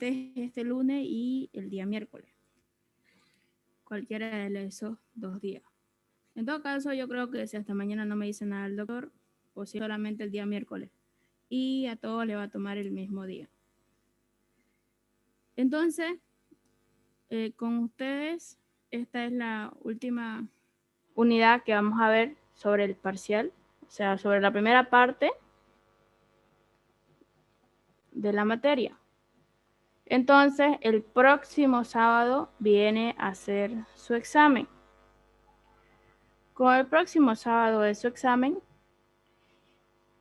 este lunes y el día miércoles. Cualquiera de esos 2 días. En todo caso, yo creo que si hasta mañana no me dice nada el doctor, o si solamente el día miércoles. Y a todos le va a tomar el mismo día. Entonces, con ustedes, esta es la última unidad que vamos a ver sobre el parcial, o sea, sobre la primera parte de la materia. Entonces, el próximo sábado viene a hacer su examen. Con el próximo sábado de su examen,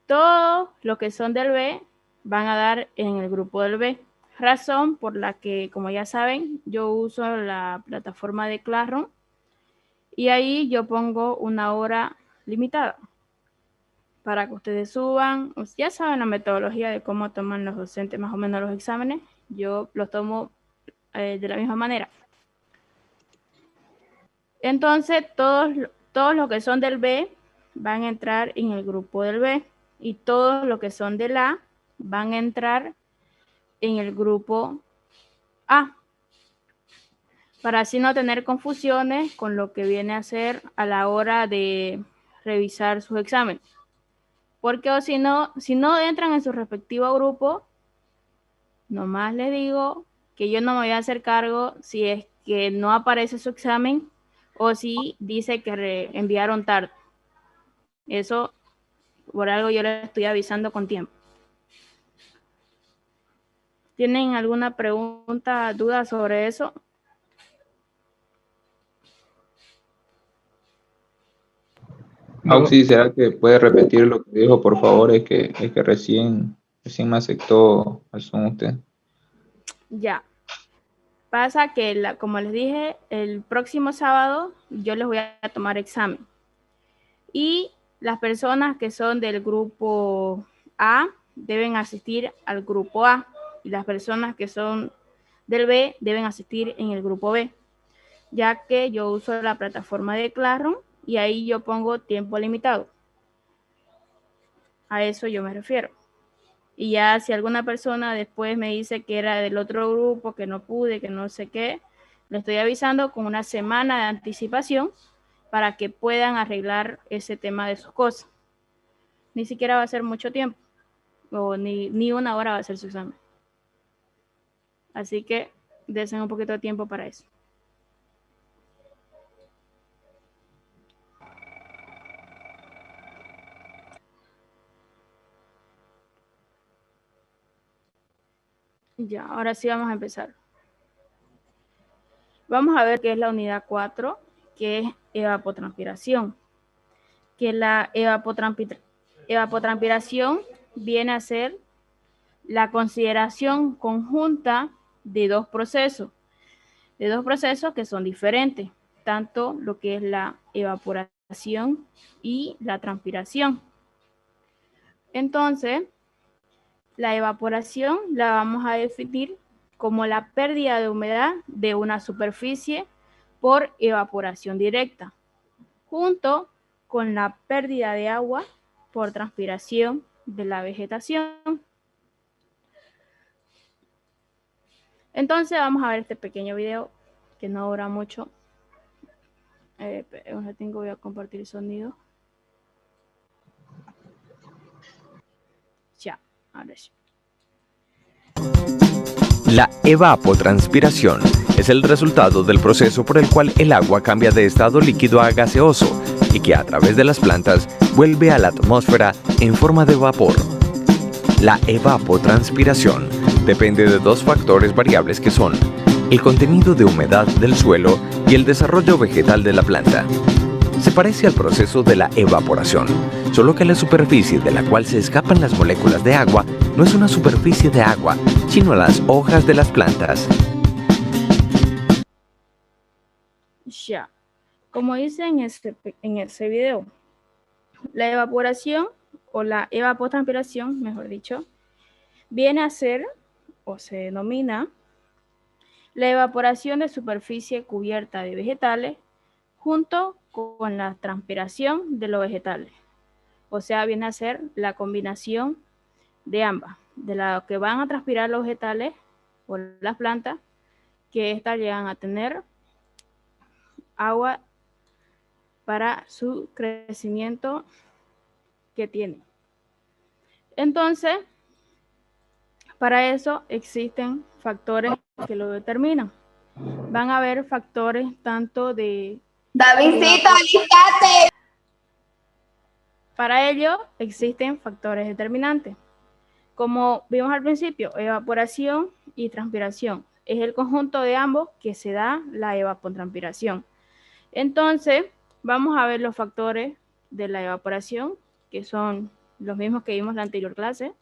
todos los que son del B van a dar en el grupo del B. Razón por la que, como ya saben, yo uso la plataforma de Classroom y ahí yo pongo una hora limitada para que ustedes suban. Ya saben la metodología de cómo toman los docentes más o menos los exámenes. Yo los tomo de la misma manera. Entonces, todos los que son del B van a entrar en el grupo del B y todos los que son del A van a entrar en el grupo A, para así no tener confusiones con lo que viene a ser a la hora de revisar sus exámenes. Porque o si no entran en su respectivo grupo, nomás les digo que yo no me voy a hacer cargo si es que no aparece su examen o si dice que enviaron tarde. Eso, por algo yo les estoy avisando con tiempo. ¿Tienen alguna pregunta, duda sobre eso? Auxi, ¿será que puede repetir lo que dijo, por favor? Es que recién me aceptó al Zoom usted. Ya. Pasa que, como les dije, el próximo sábado yo les voy a tomar examen. Y las personas que son del grupo A deben asistir al grupo A. Y las personas que son del B deben asistir en el grupo B. Ya que yo uso la plataforma de Classroom y ahí yo pongo tiempo limitado. A eso yo me refiero. Y ya si alguna persona después me dice que era del otro grupo, que no pude, que no sé qué, le estoy avisando con una semana de anticipación para que puedan arreglar ese tema de sus cosas. Ni siquiera va a ser mucho tiempo, o ni una hora va a ser su examen. Así que desen un poquito de tiempo para eso. Ya, ahora sí vamos a empezar. Vamos a ver qué es la unidad 4, que es evapotranspiración. Que la evapotranspiración viene a ser la consideración conjunta de dos procesos que son diferentes, tanto lo que es la evaporación y la transpiración. Entonces, la evaporación la vamos a definir como la pérdida de humedad de una superficie por evaporación directa, junto con la pérdida de agua por transpiración de la vegetación. Entonces vamos a ver este pequeño video que no dura mucho. Voy a compartir el sonido. Ya, ahora sí. La evapotranspiración es el resultado del proceso por el cual el agua cambia de estado líquido a gaseoso y que a través de las plantas vuelve a la atmósfera en forma de vapor. La evapotranspiración depende de dos factores variables que son el contenido de humedad del suelo y el desarrollo vegetal de la planta. Se parece al proceso de la evaporación, solo que la superficie de la cual se escapan las moléculas de agua no es una superficie de agua, sino las hojas de las plantas. Ya, como dice en ese video, la evaporación o la evapotranspiración, mejor dicho, viene a ser o se denomina la evaporación de superficie cubierta de vegetales junto con la transpiración de los vegetales. O sea, viene a ser la combinación de ambas, de lo que van a transpirar los vegetales o las plantas, que éstas llegan a tener agua para su crecimiento que tienen. Entonces, para eso existen factores que lo determinan. Van a haber factores tanto de... Davidcito, alistate. Para ello existen factores determinantes. Como vimos al principio, evaporación y transpiración. Es el conjunto de ambos que se da la evapotranspiración. Entonces, vamos a ver los factores de la evaporación, que son los mismos que vimos en la anterior clase,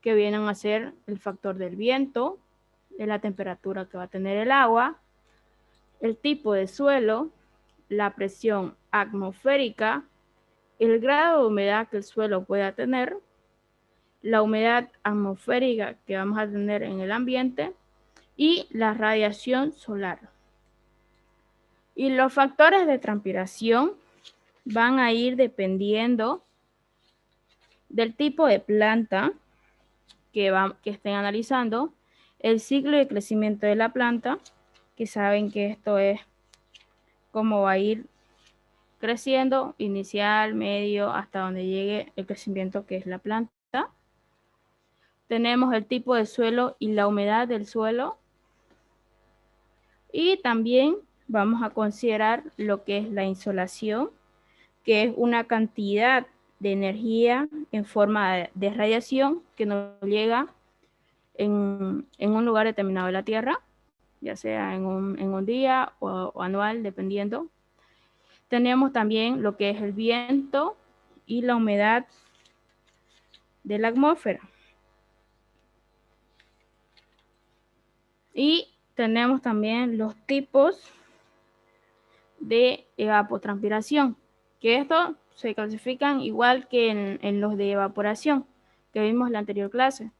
que vienen a ser el factor del viento, de la temperatura que va a tener el agua, el tipo de suelo, la presión atmosférica, el grado de humedad que el suelo pueda tener, la humedad atmosférica que vamos a tener en el ambiente y la radiación solar. Y los factores de transpiración van a ir dependiendo del tipo de planta que estén analizando, el ciclo de crecimiento de la planta, que saben que esto es cómo va a ir creciendo, inicial, medio, hasta donde llegue el crecimiento que es la planta. Tenemos el tipo de suelo y la humedad del suelo. Y también vamos a considerar lo que es la insolación, que es una cantidad de energía en forma de radiación que nos llega en un lugar determinado de la Tierra, ya sea en un día o anual, dependiendo. Tenemos también lo que es el viento y la humedad de la atmósfera. Y tenemos también los tipos de evapotranspiración, que estos se clasifican igual que en los de evaporación que vimos en la anterior clase,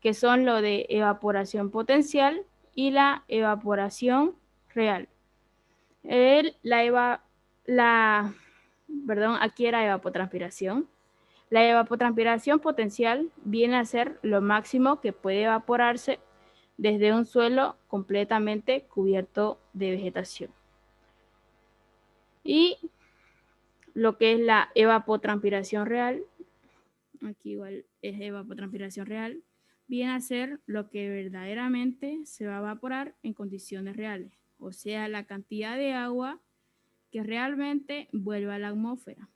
que son lo de evaporación potencial y la evaporación real. Aquí era evapotranspiración. La evapotranspiración potencial viene a ser lo máximo que puede evaporarse desde un suelo completamente cubierto de vegetación. Y lo que es la evapotranspiración real, aquí igual es evapotranspiración real, viene a ser lo que verdaderamente se va a evaporar en condiciones reales, o sea, la cantidad de agua que realmente vuelve a la atmósfera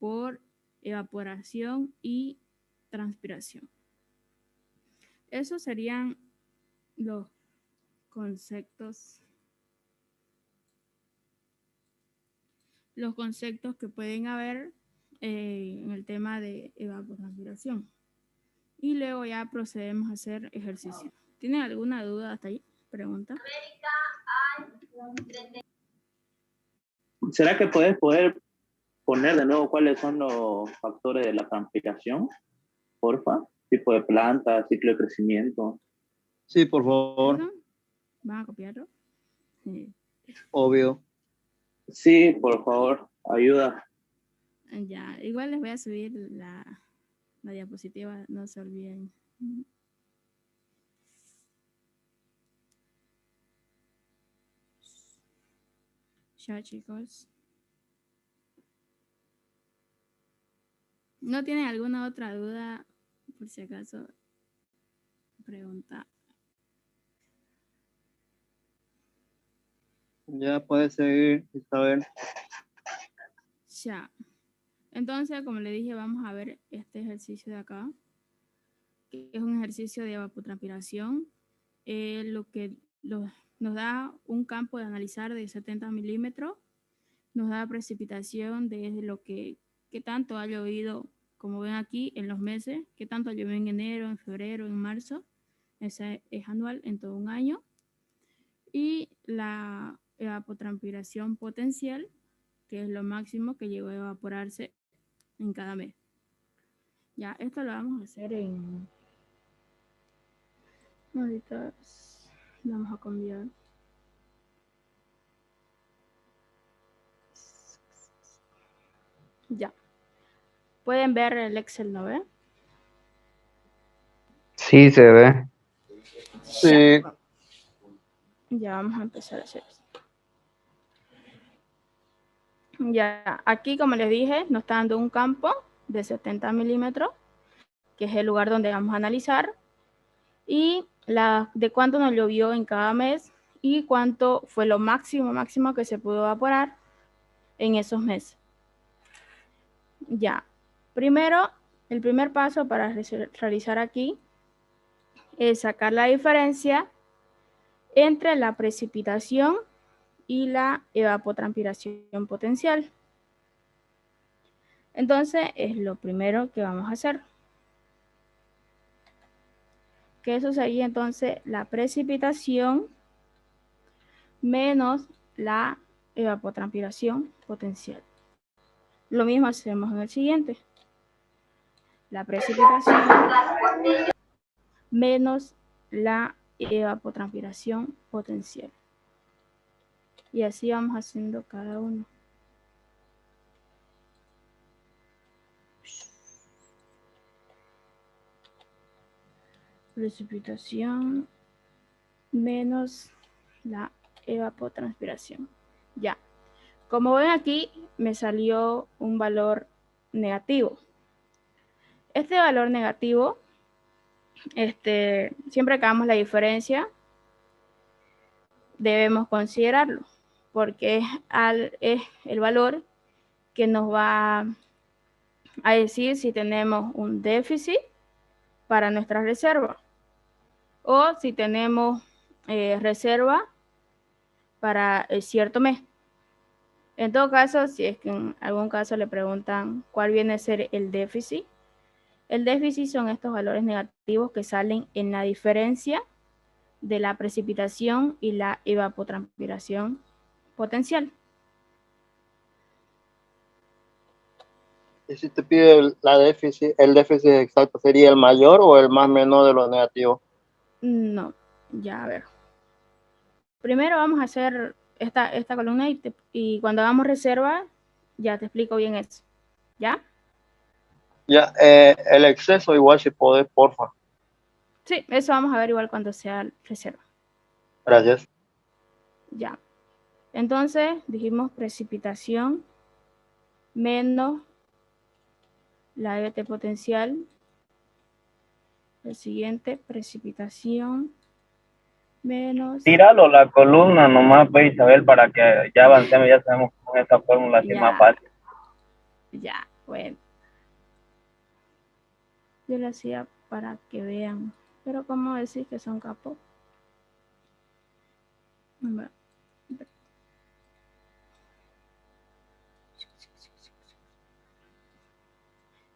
por evaporación y transpiración. Esos serían los conceptos que pueden haber en el tema de evapotranspiración. Y luego ya procedemos a hacer ejercicio. ¿Tienen alguna duda hasta ahí? Pregunta. ¿Será que puedes poder poner de nuevo cuáles son los factores de la transpiración? Porfa. Tipo de planta, ciclo de crecimiento. Sí, por favor. ¿Van a copiarlo? Sí. Obvio. Sí, por favor, ayuda. Ya, igual les voy a subir la diapositiva, no se olviden. Ya, chicos. ¿No tienen alguna otra duda? Por si acaso, pregunta. Ya puedes seguir, Isabel. Ya. Entonces, como le dije, vamos a ver este ejercicio de acá, que es un ejercicio de evapotranspiración. Lo que nos da un campo de analizar de 70 milímetros, nos da precipitación desde lo que tanto ha llovido, como ven aquí, en los meses, qué tanto llovió en enero, en febrero, en marzo. Esa es anual en todo un año. Y la evapotranspiración potencial, que es lo máximo que llegó a evaporarse en cada mes. Ya, esto lo vamos a hacer en... Ahorita lo vamos a cambiar. Ya. ¿Pueden ver el Excel, no ve? Sí, se ve. Sí. Ya vamos a empezar a hacer esto. Ya, aquí como les dije, nos está dando un campo de 70 milímetros, que es el lugar donde vamos a analizar, y de cuánto nos llovió en cada mes y cuánto fue lo máximo que se pudo evaporar en esos meses. Ya, primero, el primer paso para realizar aquí es sacar la diferencia entre la precipitación y la evapotranspiración potencial. Entonces, es lo primero que vamos a hacer. Que eso sería entonces la precipitación menos la evapotranspiración potencial. Lo mismo hacemos en el siguiente. La precipitación menos la evapotranspiración potencial. Y así vamos haciendo cada uno. Precipitación menos la evapotranspiración. Ya. Como ven aquí, me salió un valor negativo. Este valor negativo, siempre que hagamos la diferencia, debemos considerarlo, porque es el valor que nos va a decir si tenemos un déficit para nuestra reserva o si tenemos reserva para cierto mes. En todo caso, si es que en algún caso le preguntan cuál viene a ser el déficit son estos valores negativos que salen en la diferencia de la precipitación y la evapotranspiración potencial. Y si te pide el déficit exacto, ¿sería el mayor o el más menor de los negativos? No, ya a ver. Primero vamos a hacer esta columna y cuando hagamos reserva, ya te explico bien eso. ¿Ya? Ya, el exceso igual si podés, porfa. Sí, eso vamos a ver igual cuando sea reserva. Gracias. Ya. Entonces, dijimos precipitación menos la EBT potencial. El siguiente, precipitación menos... Tíralo la columna nomás, pues, Isabel, para que ya avancemos, ya sabemos con esta fórmula así más fácil. Ya, bueno. Yo lo hacía para que vean. Pero ¿cómo decir que son capos? Bueno.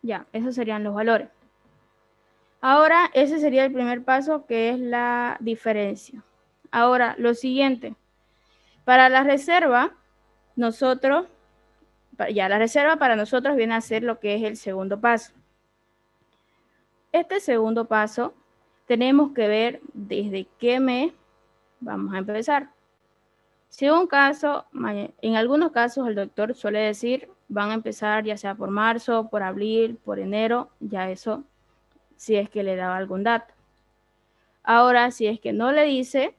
Ya, esos serían los valores. Ahora, ese sería el primer paso, que es la diferencia. Ahora, lo siguiente. Para la reserva, la reserva para nosotros viene a ser lo que es el segundo paso. Este segundo paso, tenemos que ver desde qué mes vamos a empezar. Si en algunos casos el doctor suele decir, van a empezar ya sea por marzo, por abril, por enero, ya eso, si es que le daba algún dato. Ahora, si es que no le dice,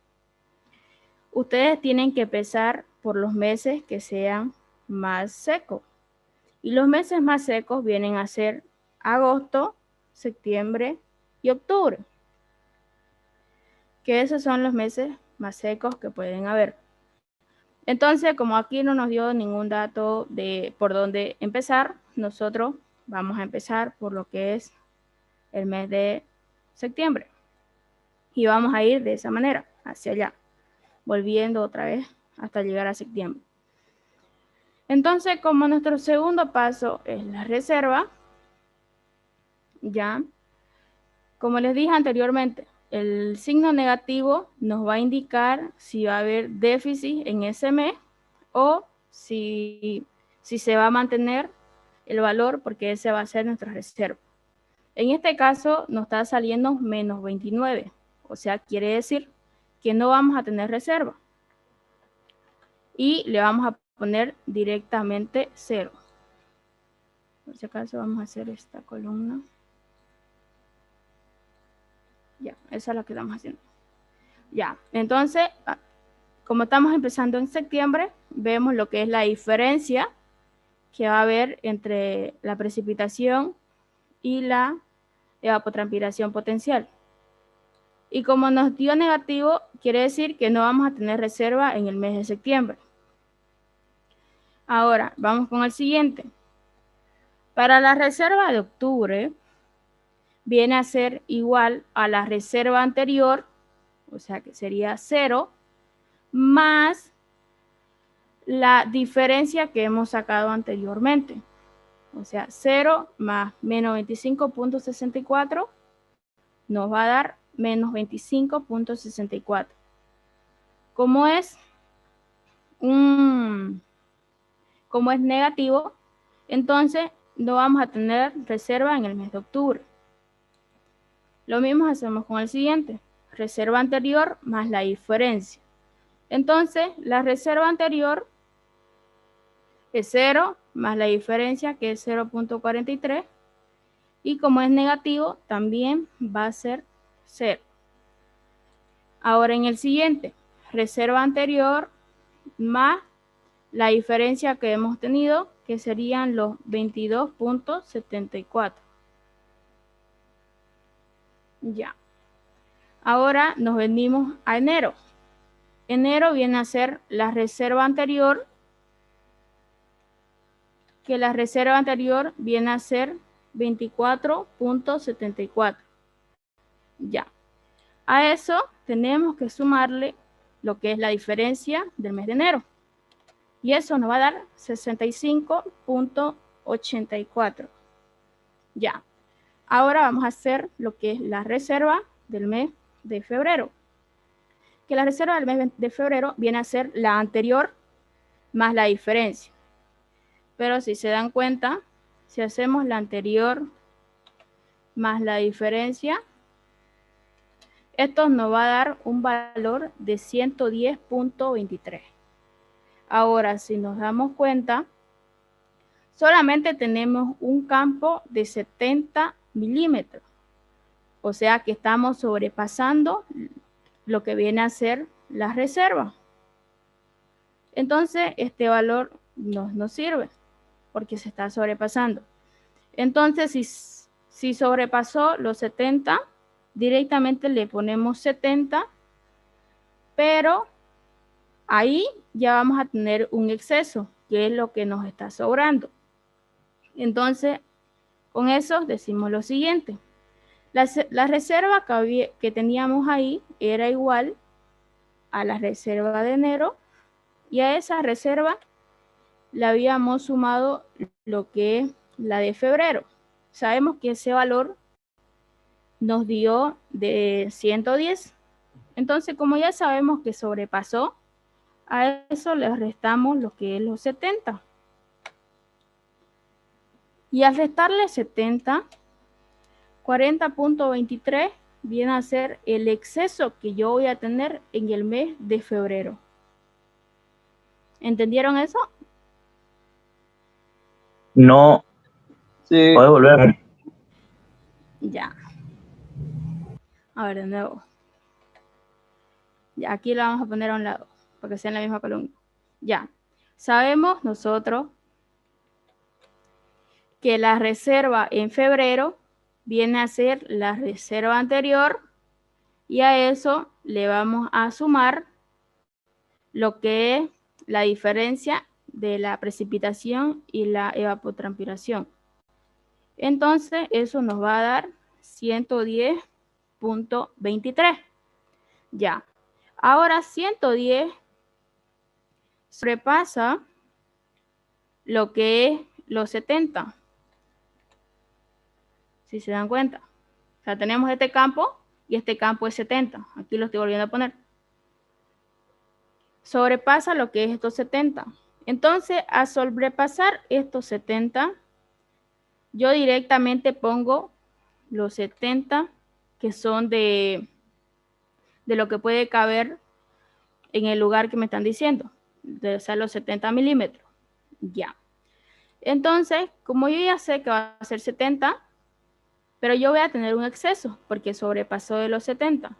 ustedes tienen que empezar por los meses que sean más secos. Y los meses más secos vienen a ser agosto, septiembre y octubre. Que esos son los meses más secos que pueden haber. Entonces, como aquí no nos dio ningún dato de por dónde empezar, nosotros vamos a empezar por lo que es el mes de septiembre. Y vamos a ir de esa manera, hacia allá, volviendo otra vez hasta llegar a septiembre. Entonces, como nuestro segundo paso es la reserva, ya, como les dije anteriormente, el signo negativo nos va a indicar si va a haber déficit en ese mes o si se va a mantener el valor, porque ese va a ser nuestra reserva. En este caso nos está saliendo menos 29, o sea, quiere decir que no vamos a tener reserva. Y le vamos a poner directamente 0. Por si acaso vamos a hacer esta columna. Ya, esa es la que estamos haciendo. Ya, entonces, como estamos empezando en septiembre, vemos lo que es la diferencia que va a haber entre la precipitación y la evapotranspiración potencial. Y como nos dio negativo, quiere decir que no vamos a tener reserva en el mes de septiembre. Ahora, vamos con el siguiente. Para la reserva de octubre, viene a ser igual a la reserva anterior, o sea que sería 0, más la diferencia que hemos sacado anteriormente. O sea, 0 más menos 25.64 nos va a dar menos 25.64. Como es negativo, entonces no vamos a tener reserva en el mes de octubre. Lo mismo hacemos con el siguiente. Reserva anterior más la diferencia. Entonces, la reserva anterior es 0 más la diferencia, que es 0.43. Y como es negativo, también va a ser 0. Ahora en el siguiente, reserva anterior más la diferencia que hemos tenido, que serían los 22.74. Ya. Ahora nos venimos a enero. Enero viene a ser la reserva anterior, que la reserva anterior viene a ser 24.74. Ya. A eso tenemos que sumarle lo que es la diferencia del mes de enero. Y eso nos va a dar 65.84. Ya. Ahora vamos a hacer lo que es la reserva del mes de febrero. Que la reserva del mes de febrero viene a ser la anterior más la diferencia. Pero si se dan cuenta, si hacemos la anterior más la diferencia, esto nos va a dar un valor de 110.23. Ahora, si nos damos cuenta, solamente tenemos un campo de 70 milímetros. O sea que estamos sobrepasando lo que viene a ser la reserva. Entonces, este valor no nos sirve porque se está sobrepasando. Entonces, si sobrepasó los 70, directamente le ponemos 70, pero ahí ya vamos a tener un exceso, que es lo que nos está sobrando. Entonces, con eso decimos lo siguiente. La reserva que teníamos ahí era igual a la reserva de enero, y a esa reserva le habíamos sumado lo que es la de febrero. Sabemos que ese valor nos dio de 110. Entonces, como ya sabemos que sobrepasó, a eso le restamos lo que es los 70. Y al restarle 70, 40.23 viene a ser el exceso que yo voy a tener en el mes de febrero. ¿Entendieron eso? No. Sí. ¿Puedes volver? Ya. A ver, de nuevo. Ya, aquí la vamos a poner a un lado, para que sea en la misma columna. Ya. Sabemos nosotros que la reserva en febrero viene a ser la reserva anterior, y a eso le vamos a sumar lo que es la diferencia de la precipitación y la evapotranspiración. Entonces, eso nos va a dar 110.23. Ya. Ahora 110 sobrepasa lo que es los 70. Si se dan cuenta. O sea, tenemos este campo y este campo es 70. Aquí lo estoy volviendo a poner. Sobrepasa lo que es estos 70. Entonces, a sobrepasar estos 70, yo directamente pongo los 70 que son de lo que puede caber en el lugar que me están diciendo. O sea, los 70 milímetros. Ya. Entonces, como yo ya sé que va a ser 70, pero yo voy a tener un exceso porque sobrepasó de los 70.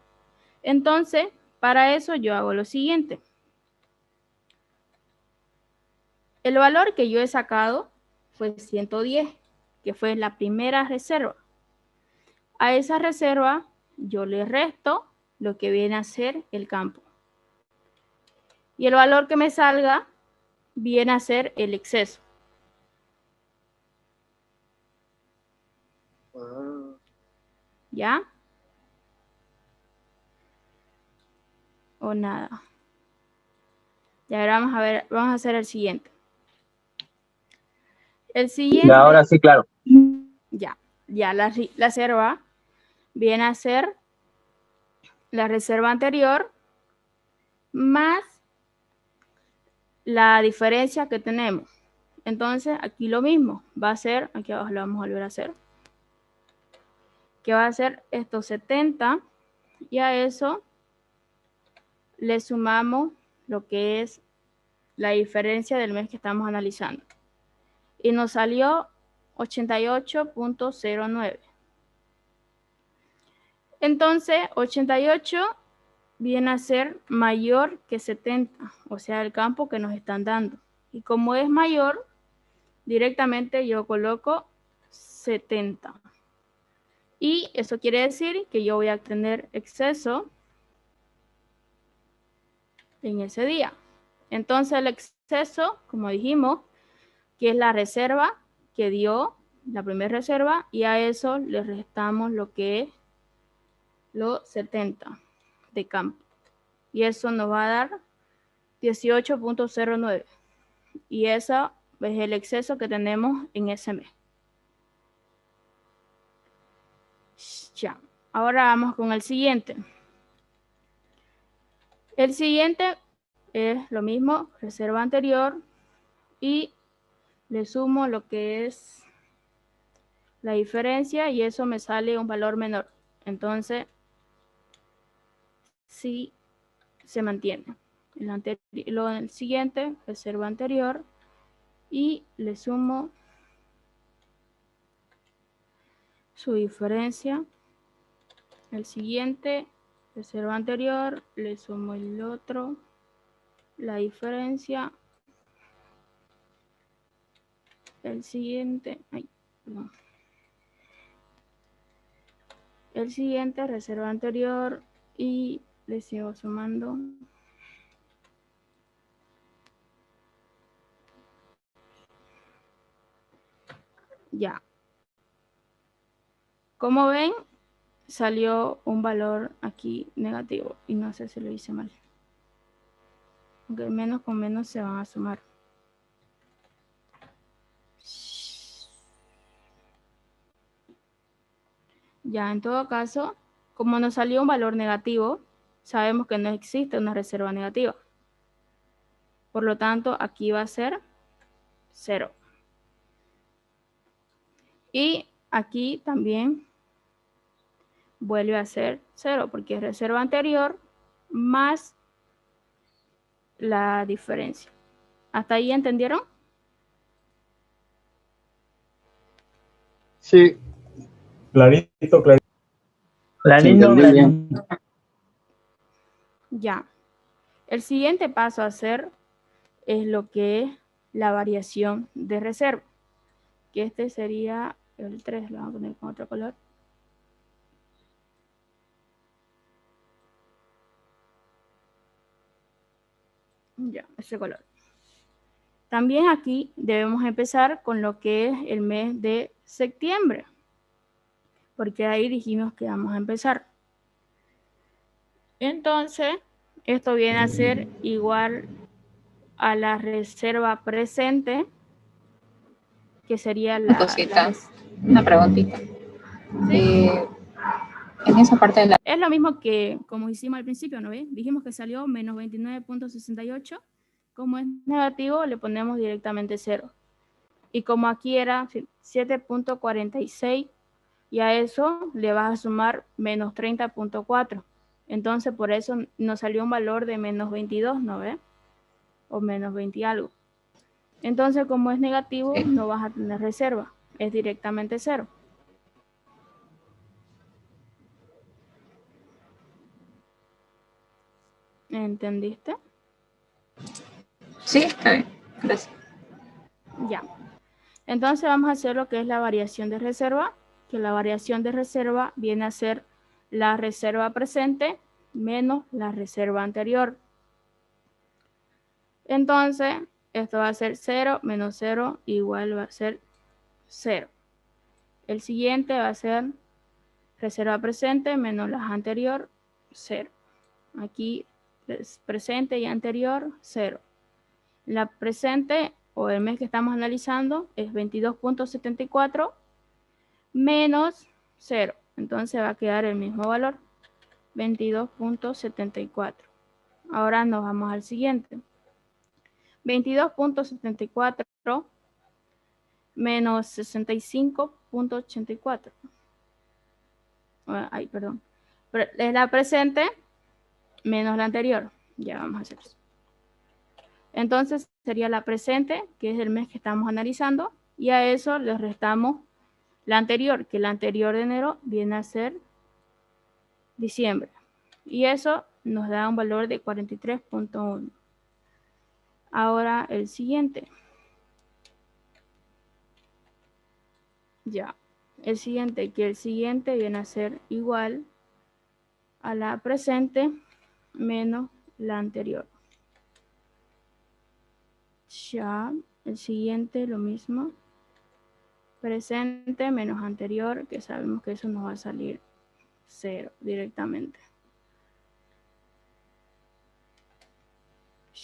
Entonces, Para eso yo hago lo siguiente. El valor que yo he sacado fue 110, que fue la primera reserva. A esa reserva yo le resto lo que viene a ser el campo. Y el valor que me salga viene a ser el exceso. ¿Ya? O nada. Ya ahora vamos a ver, vamos a hacer el siguiente. El siguiente. Ahora sí, claro. Ya la reserva viene a ser la reserva anterior más la diferencia que tenemos. Entonces, aquí lo mismo. Va a ser, aquí abajo lo vamos a volver a hacer. Que va a ser estos 70 y a eso le sumamos lo que es la diferencia del mes que estamos analizando. Y nos salió 88.09. Entonces, 88 viene a ser mayor que 70, o sea, el campo que nos están dando. Y como es mayor, directamente yo coloco 70. Y eso quiere decir que yo voy a tener exceso en ese día. Entonces, el exceso, como dijimos, que es la reserva que dio la primera reserva, y a eso le restamos lo que es los 70 de campo. Y eso nos va a dar 18.09. Y eso es el exceso que tenemos en ese mes. Ya. Ahora vamos con el siguiente. El siguiente es lo mismo, reserva anterior, y le sumo lo que es la diferencia y eso me sale un valor menor. Entonces, sí se mantiene. El siguiente, reserva anterior, y le sumo su diferencia. El siguiente, reserva anterior, le sumo el otro, la diferencia. El siguiente, perdón. El siguiente, reserva anterior, y le sigo sumando. Ya. Como ven, salió un valor aquí negativo y no sé si lo hice mal. Aunque menos con menos se van a sumar. Ya, en todo caso, como nos salió un valor negativo, sabemos que no existe una reserva negativa. Por lo tanto, aquí va a ser 0. Y aquí también vuelve a ser 0, porque es reserva anterior más la diferencia. ¿Hasta ahí entendieron? Sí. Clarito, clarito. Clarito, clarito. Ya. El siguiente paso a hacer es lo que es la variación de reserva. Que este sería el 3, lo vamos a poner con otro color. Ya, ese color. También aquí debemos empezar con lo que es el mes de septiembre, porque ahí dijimos que vamos a empezar. Entonces, esto viene a ser igual a la reserva presente, que sería la... Una preguntita. ¿Sí? En esa parte de la... Es lo mismo que como hicimos al principio, ¿no ves? Dijimos que salió menos 29.68. Como es negativo, le ponemos directamente 0. Y como aquí era 7.46, y a eso le vas a sumar menos 30.4. Entonces, por eso nos salió un valor de menos 22, ¿no ves? O menos 20 y algo. Entonces, como es negativo, no vas a tener reserva. Es directamente 0. ¿Entendiste? Sí, está bien. Gracias. Ya. Entonces vamos a hacer lo que es la variación de reserva, que la variación de reserva viene a ser la reserva presente menos la reserva anterior. Entonces, esto va a ser 0 menos 0 igual va a ser 0. El siguiente va a ser reserva presente menos la anterior, 0. Aquí presente y anterior, 0. La presente o el mes que estamos analizando es 22.74 menos 0. Entonces va a quedar el mismo valor, 22.74. Ahora nos vamos al siguiente. 22.74 menos 65.84. Ay, perdón. Es la presente menos la anterior. Ya vamos a hacer eso. Entonces sería la presente, que es el mes que estamos analizando, y a eso le restamos la anterior, que la anterior de enero viene a ser diciembre. Y eso nos da un valor de 43.1. Ahora el siguiente. Ya. El siguiente, que el siguiente viene a ser igual a la presente menos la anterior. Ya. El siguiente lo mismo. Presente menos anterior, que sabemos que eso nos va a salir 0 directamente.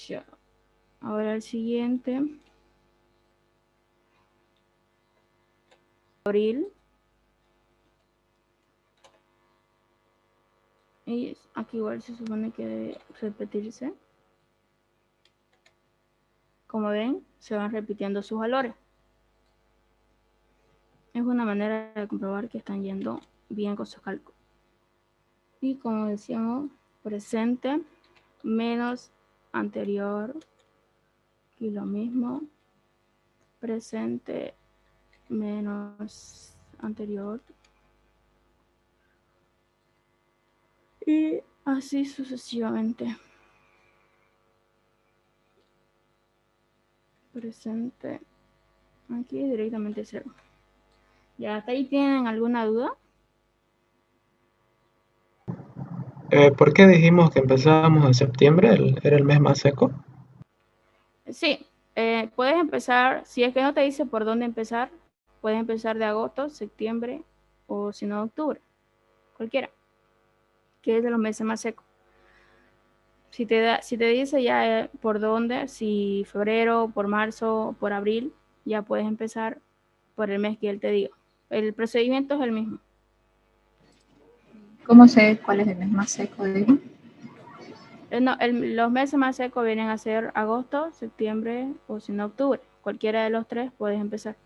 Ya. Ahora el siguiente. Abril. Y aquí igual se supone que debe repetirse. Como ven, se van repitiendo sus valores. Es una manera de comprobar que están yendo bien con sus cálculos. Y como decíamos, presente menos anterior. Y lo mismo. Presente menos anterior. Y así sucesivamente. Presente. Aquí directamente 0. ¿Ya hasta ahí tienen alguna duda? ¿Por qué dijimos que empezábamos en septiembre? ¿Era el mes más seco? Sí, puedes empezar, si es que no te dice por dónde empezar, puedes empezar de agosto, septiembre o si no octubre, cualquiera, que es de los meses más secos. Si te dice ya por dónde, si febrero, por marzo, por abril, ya puedes empezar por el mes que él te diga. El procedimiento es el mismo. ¿Cómo sé cuál es el mes más seco? Digo? No, los meses más secos vienen a ser agosto, septiembre o si no octubre. Cualquiera de los 3 puedes empezar.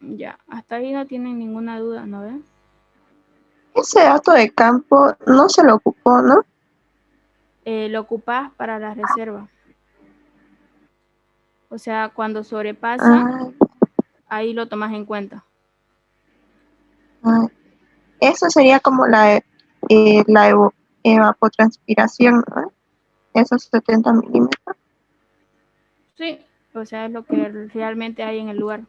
Ya, hasta ahí no tienen ninguna duda, ¿no ven? Ese dato de campo no se lo ocupó, ¿no? Lo ocupas para la reserva. O sea, cuando sobrepasa, ahí lo tomas en cuenta. Eso sería como la evapotranspiración, ¿no? Esos 70 milímetros. Sí, o sea, es lo que realmente hay en el lugar.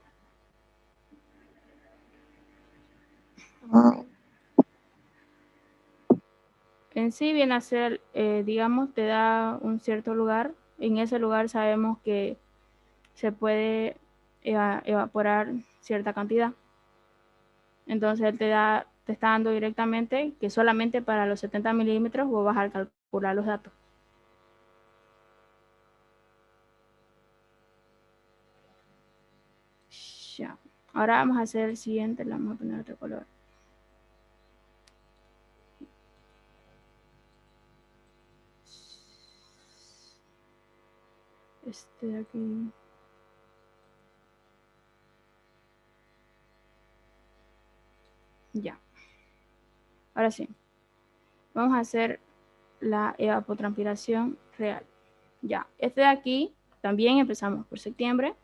En sí viene a ser, digamos, te da un cierto lugar. En ese lugar sabemos que se puede evaporar cierta cantidad. Entonces él te está dando directamente que solamente para los 70 milímetros vos vas a calcular los datos. Ya. Ahora vamos a hacer el siguiente, le vamos a poner otro color. Este de aquí. Ya. Ahora sí. Vamos a hacer la evapotranspiración real. Ya. Este de aquí también empezamos por septiembre.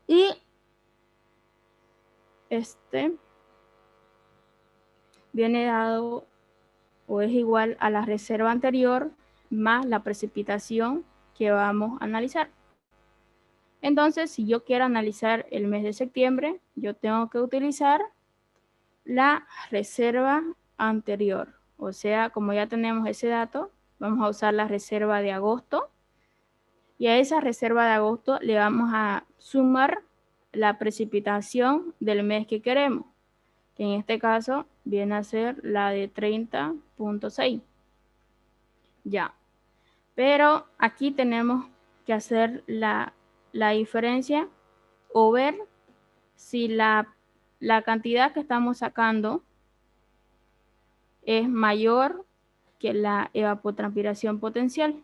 Y este viene dado o es igual a la reserva anterior más la precipitación que vamos a analizar. Entonces, si yo quiero analizar el mes de septiembre, yo tengo que utilizar la reserva anterior. O sea, como ya tenemos ese dato, vamos a usar la reserva de agosto. Y a esa reserva de agosto le vamos a sumar la precipitación del mes que queremos, que en este caso viene a ser la de 30.6. Ya. Pero aquí tenemos que hacer la diferencia o ver si la cantidad que estamos sacando es mayor que la evapotranspiración potencial.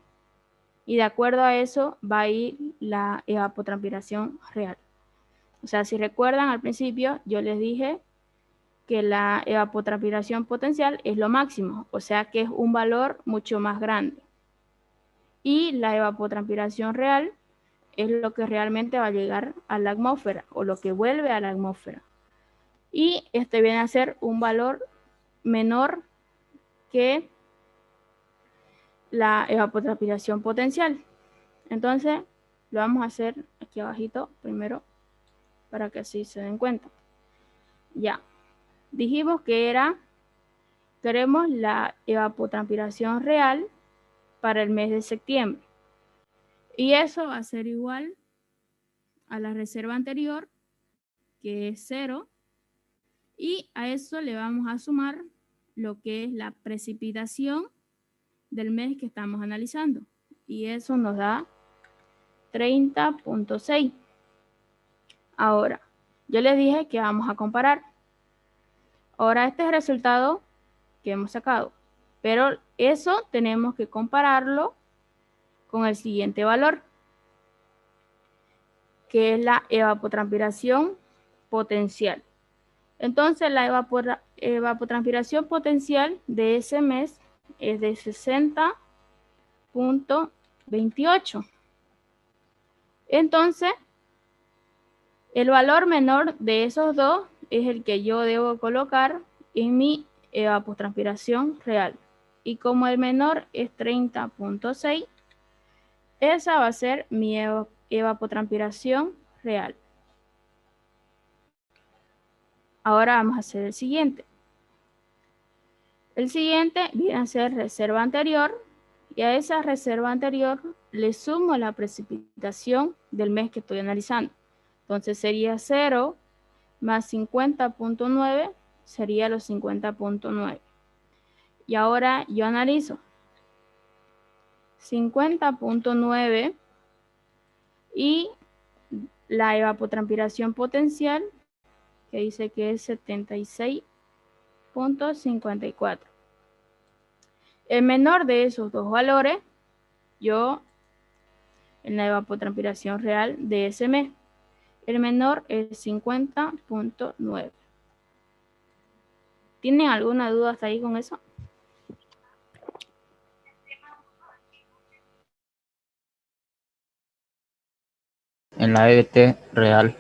Y de acuerdo a eso va a ir la evapotranspiración real. O sea, si recuerdan al principio, yo les dije que la evapotranspiración potencial es lo máximo, o sea que es un valor mucho más grande. Y la evapotranspiración real es lo que realmente va a llegar a la atmósfera o lo que vuelve a la atmósfera. Y este viene a ser un valor menor que la evapotranspiración potencial. Entonces, lo vamos a hacer aquí abajito primero para que así se den cuenta. Ya. Dijimos que queremos la evapotranspiración real para el mes de septiembre. Y eso va a ser igual a la reserva anterior, que es 0. Y a eso le vamos a sumar lo que es la precipitación del mes que estamos analizando. Y eso nos da 30.6. Ahora, yo les dije que vamos a comparar. Ahora, este es el resultado que hemos sacado. Pero eso tenemos que compararlo con el siguiente valor, que es la evapotranspiración potencial. Entonces, la evapotranspiración potencial de ese mes es de 60.28. Entonces, el valor menor de esos dos es el que yo debo colocar en mi evapotranspiración real. Y como el menor es 30.6, esa va a ser mi evapotranspiración real. Ahora vamos a hacer el siguiente. El siguiente viene a ser reserva anterior, y a esa reserva anterior le sumo la precipitación del mes que estoy analizando. Entonces sería 0 más 50.9, sería los 50.9. Y ahora yo analizo 50.9 y la evapotranspiración potencial, que dice que es 76.54. El menor de esos dos valores, yo en la evapotranspiración real de ese mes, el menor es 50.9. ¿Tienen alguna duda hasta ahí con eso? En la EBT real.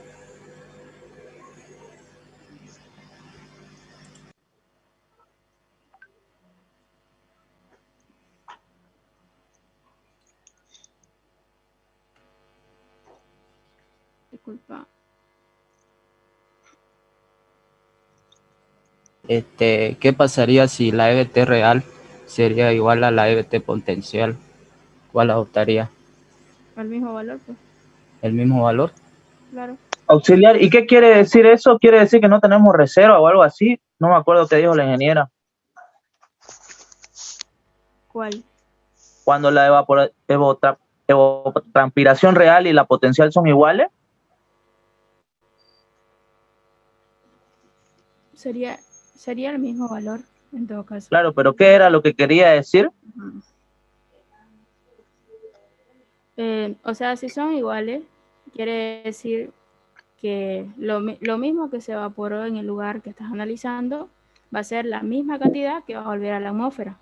Disculpa. ¿Qué pasaría si la EBT real sería igual a la EBT potencial? ¿Cuál adoptaría? El mismo valor, pues. ¿El mismo valor? Claro. Auxiliar, ¿y qué quiere decir eso? ¿Quiere decir que no tenemos reserva o algo así? No me acuerdo qué dijo la ingeniera. ¿Cuál? Cuando la evapotranspiración real y la potencial son iguales. Sería el mismo valor en todo caso. Claro, pero ¿qué era lo que quería decir? O sea, si son iguales, quiere decir que lo mismo que se evaporó en el lugar que estás analizando va a ser la misma cantidad que va a volver a la atmósfera.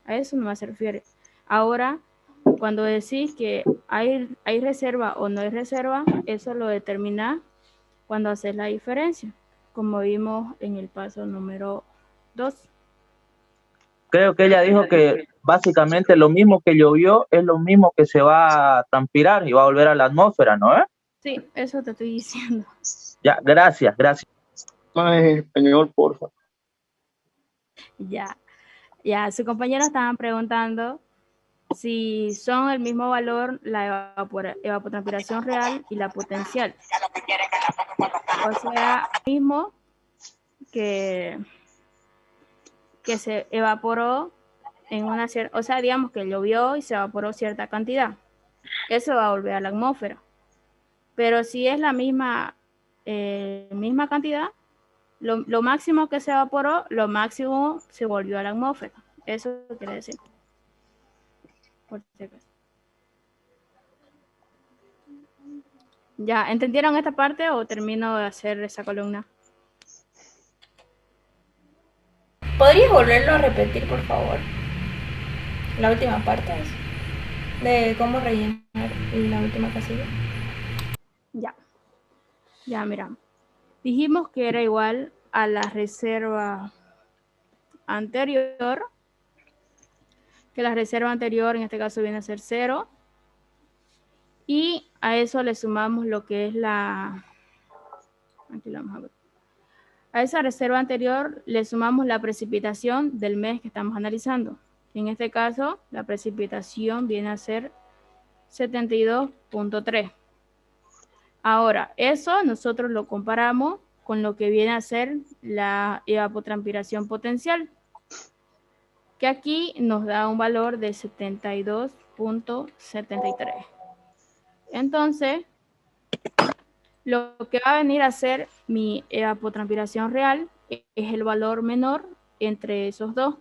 A eso no se refiere. Ahora, cuando decís que hay reserva o no hay reserva, eso lo determina cuando haces la diferencia, como vimos en el paso número 2. Creo que ella dijo que básicamente lo mismo que llovió es lo mismo que se va a transpirar y va a volver a la atmósfera, ¿no? Sí, eso te estoy diciendo. Ya, gracias, gracias. Más en español, porfa. Ya, su compañero estaban preguntando si son el mismo valor la evapotranspiración real y la potencial. O sea, mismo que se evaporó en una cierta, o sea, digamos que llovió y se evaporó cierta cantidad. Eso va a volver a la atmósfera. Pero si es la misma cantidad, lo máximo que se evaporó, lo máximo se volvió a la atmósfera. Eso quiere decir. Por si acaso. ¿Ya entendieron esta parte o termino de hacer esa columna? ¿Podrías volverlo a repetir, por favor? La última parte de cómo rellenar la última casilla. Ya, mira. Dijimos que era igual a la reserva anterior, que la reserva anterior en este caso viene a ser 0, y a eso le sumamos lo que es aquí lo vamos a ver. A esa reserva anterior le sumamos la precipitación del mes que estamos analizando. En este caso, la precipitación viene a ser 72.3. Ahora, eso nosotros lo comparamos con lo que viene a ser la evapotranspiración potencial, que aquí nos da un valor de 72.73. Entonces, lo que va a venir a ser mi evapotranspiración real es el valor menor entre esos dos.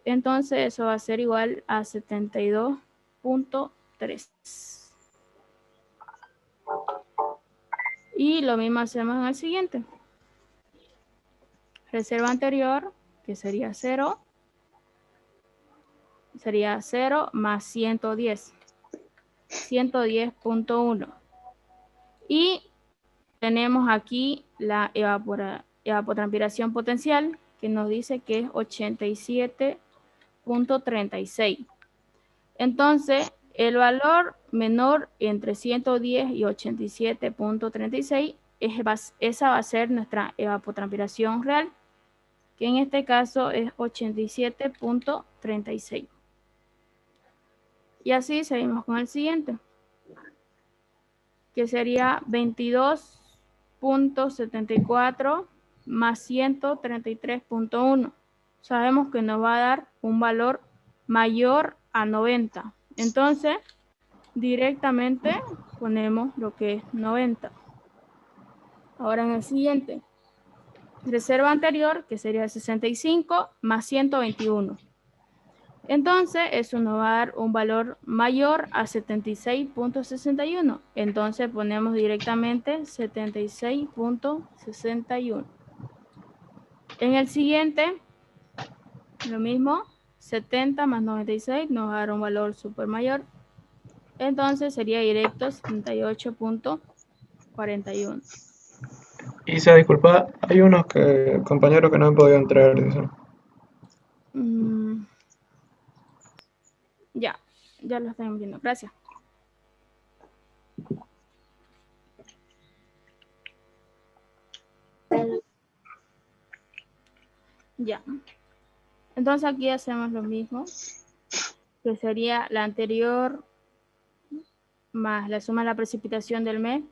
Entonces, eso va a ser igual a 72.3. Y lo mismo hacemos en el siguiente. Reserva anterior, que sería 0. Sería 0 más 110. 110.1. Y tenemos aquí la evapotranspiración potencial, que nos dice que es 87.36. Entonces, el valor menor entre 110 y 87.36, esa va a ser nuestra evapotranspiración real, que en este caso es 87.36. Y así seguimos con el siguiente, que sería 22.74 más 133.1. Sabemos que nos va a dar un valor mayor a 90. Entonces, directamente ponemos lo que es 90. Ahora en el siguiente, reserva anterior, que sería 65 más 121. Entonces, eso nos va a dar un valor mayor a 76.61. Entonces, ponemos directamente 76.61. En el siguiente, lo mismo, 70 más 96 nos va a dar un valor súper mayor. Entonces, sería directo 78.41. Isa, disculpa, hay unos compañeros que no han podido entrar, dicen. Ya lo están viendo. Gracias. Ya. Entonces aquí hacemos lo mismo, que sería la anterior más la suma de la precipitación del mes.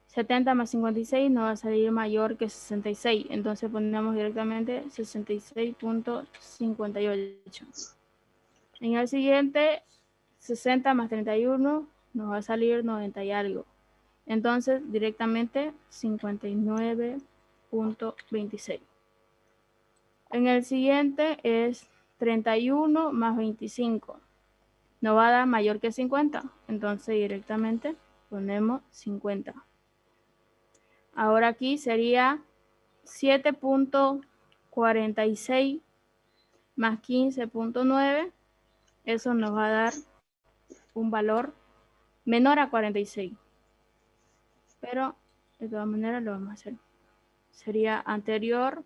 70 más 56 nos va a salir mayor que 66. Entonces ponemos directamente 66.58. En el siguiente, 60 más 31 nos va a salir 90 y algo. Entonces, directamente 59.26. En el siguiente es 31 más 25. Nos va a dar mayor que 50. Entonces, directamente ponemos 50. Ahora aquí sería 7.46 más 15.9. Eso nos va a dar un valor menor a 46. Pero de todas maneras lo vamos a hacer. Sería anterior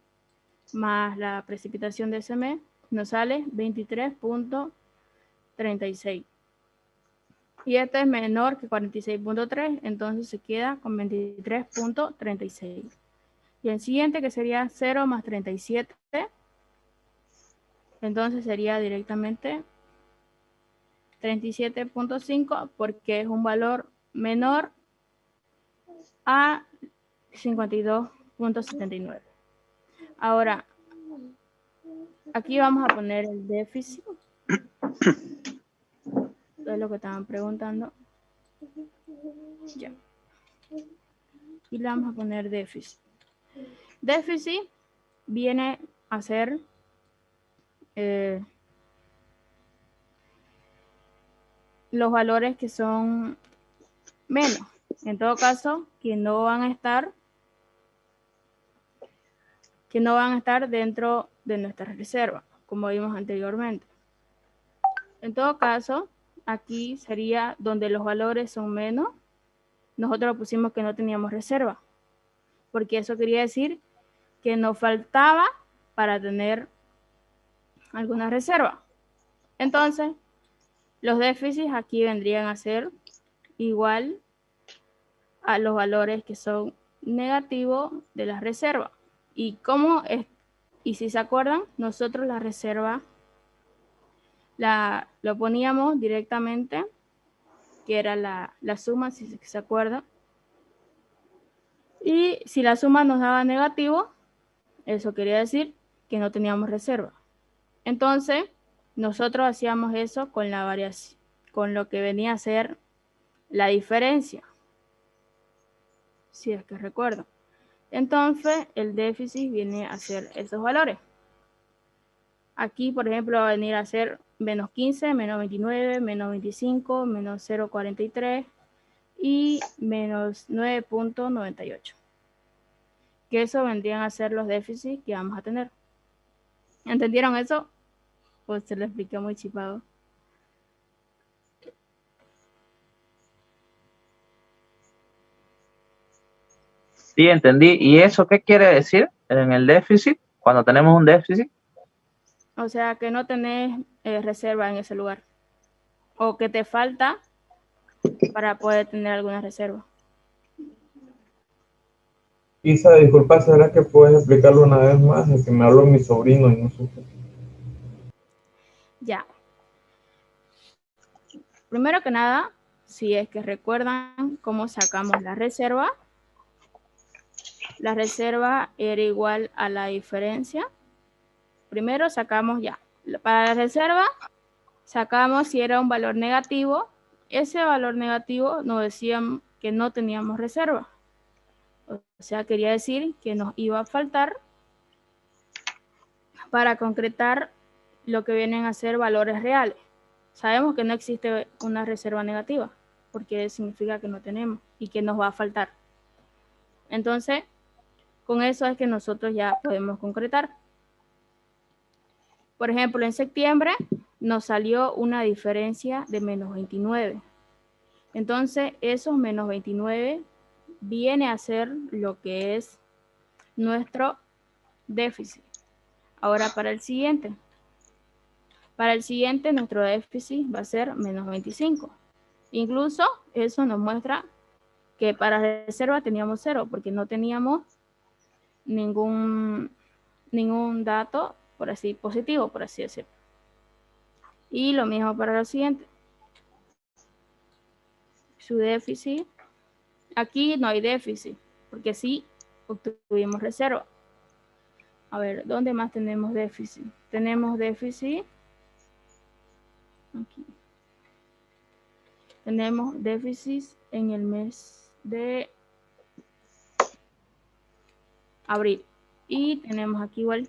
más la precipitación de ese mes, nos sale 23.36. Y este es menor que 46.3, entonces se queda con 23.36. Y el siguiente, que sería 0 más 37, entonces sería directamente 37.5, porque es un valor menor a 52.79. Ahora, aquí vamos a poner el déficit. Es lo que estaban preguntando. Ya. Y le vamos a poner déficit. Déficit viene a ser los valores que son menos. En todo caso, que no van a estar dentro de nuestra reserva, como vimos anteriormente. En todo caso, aquí sería donde los valores son menos. Nosotros pusimos que no teníamos reserva, porque eso quería decir que nos faltaba para tener alguna reserva. Entonces, los déficits aquí vendrían a ser igual a los valores que son negativos de la reserva. Y si se acuerdan, nosotros la reserva lo poníamos directamente, que era la suma, si se acuerdan. Y si la suma nos daba negativo, eso quería decir que no teníamos reserva. Entonces, nosotros hacíamos eso con la variación, con lo que venía a ser la diferencia, si es que recuerdo. Entonces, el déficit viene a ser esos valores. Aquí, por ejemplo, va a venir a ser menos 15, menos 29, menos 25, menos 0,43 y menos 9.98. Que eso vendrían a ser los déficits que vamos a tener. ¿Entendieron eso? Pues se lo expliqué muy chipado. Sí, entendí. ¿Y eso qué quiere decir en el déficit? Cuando tenemos un déficit. O sea, que no tenés reserva en ese lugar. O que te falta para poder tener alguna reserva. Isa, disculpa, ¿será que puedes explicarlo una vez más? Es que me habló mi sobrino y no supe. Ya. Primero que nada, si es que recuerdan cómo sacamos la reserva era igual a la diferencia. Primero sacamos ya. Para la reserva, sacamos si era un valor negativo. Ese valor negativo nos decían que no teníamos reserva. O sea, quería decir que nos iba a faltar para concretar lo que vienen a ser valores reales. Sabemos que no existe una reserva negativa, porque significa que no tenemos y que nos va a faltar. Entonces, con eso es que nosotros ya podemos concretar. Por ejemplo, en septiembre nos salió una diferencia de menos 29. Entonces, esos menos 29 viene a ser lo que es nuestro déficit. Ahora para el siguiente. Para el siguiente nuestro déficit va a ser menos 25. Incluso eso nos muestra que para la reserva teníamos 0 porque no teníamos ningún dato por así positivo, por así decirlo. Y lo mismo para lo siguiente. Su déficit. Aquí no hay déficit, porque sí obtuvimos reserva. A ver, ¿dónde más tenemos déficit? Tenemos déficit. Aquí. Tenemos déficit en el mes de abril. Y tenemos aquí igual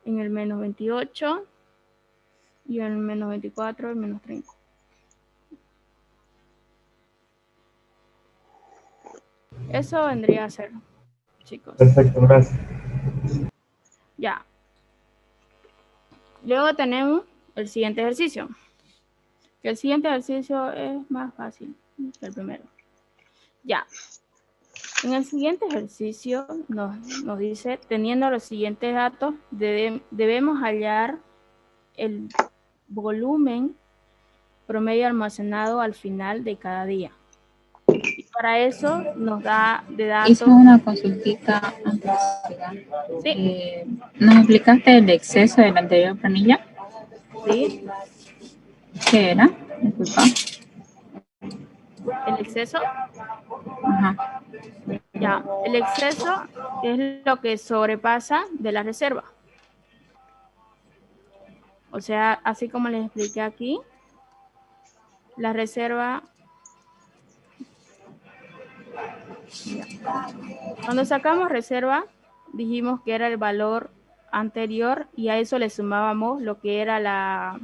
en el menos 28 y en el menos 24, el menos 30. Eso vendría a ser, chicos. Perfecto, gracias. Ya. Luego tenemos el siguiente ejercicio. El siguiente ejercicio es más fácil que el primero. Ya. En el siguiente ejercicio nos dice, teniendo los siguientes datos, debemos hallar el volumen promedio almacenado al final de cada día. Y para eso nos da de datos... Hice una consultita antes. Sí. ¿Nos explicaste el exceso de la anterior planilla? Sí. ¿Qué era? Disculpa. ¿El exceso? Ajá. Ya, el exceso es lo que sobrepasa de la reserva. O sea, así como les expliqué aquí, la reserva... Cuando sacamos reserva, dijimos que era el valor anterior y a eso le sumábamos lo que era la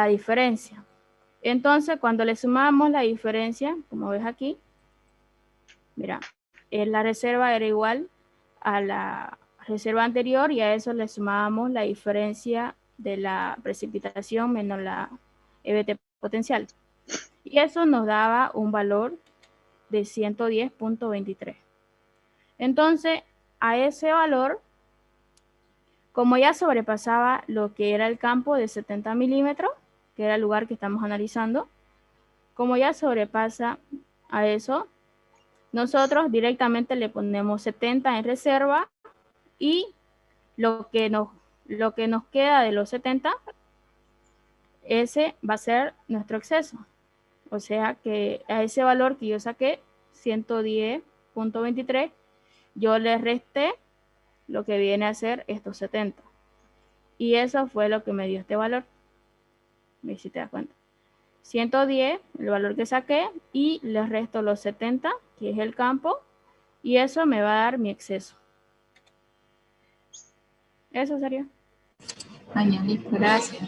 diferencia. Entonces, cuando le sumamos la diferencia, como ves aquí, mira, la reserva era igual a la reserva anterior y a eso le sumábamos la diferencia de la precipitación menos la EBT potencial. Y eso nos daba un valor de 110.23. Entonces, a ese valor, como ya sobrepasaba lo que era el campo de 70 milímetros, que era el lugar que estamos analizando, como ya sobrepasa a eso, nosotros directamente le ponemos 70 en reserva y lo que nos queda de los 70, ese va a ser nuestro exceso. O sea que a ese valor que yo saqué, 110.23, yo le resté lo que viene a ser estos 70. Y eso fue lo que me dio este valor. A ver si te das cuenta. 110, el valor que saqué, y le resto los 70, que es el campo, y eso me va a dar mi exceso. Eso sería. Listo, gracias.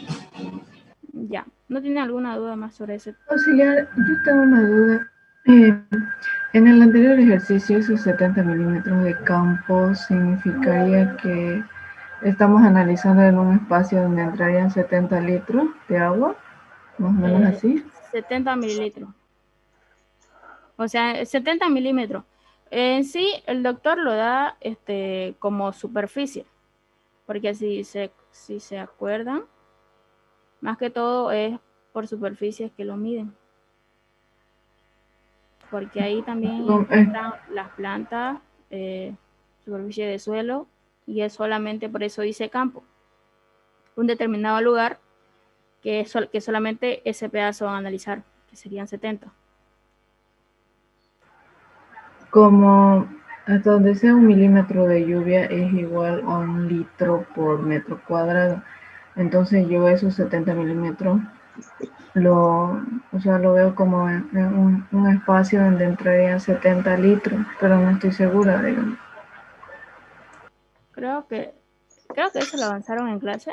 Ya. ¿No tiene alguna duda más sobre ese? Auxiliar, yo tengo una duda. En el anterior ejercicio, esos 70 milímetros de campo significaría que estamos analizando en un espacio donde entrarían 70 litros de agua, más o menos así. 70 mililitros. O sea, 70 milímetros. En sí, el doctor lo da como superficie, porque si se acuerdan, más que todo es por superficies que lo miden. Porque ahí también entran las plantas, superficie de suelo, y es solamente, por eso dice campo. Un determinado lugar que solamente ese pedazo van a analizar, que serían 70. Como hasta donde sea 1 milímetro de lluvia es igual a 1 litro por metro cuadrado. Entonces yo esos 70 milímetros lo veo como en un espacio donde entrarían 70 litros, pero no estoy segura, digamos. Creo que eso lo avanzaron en clase.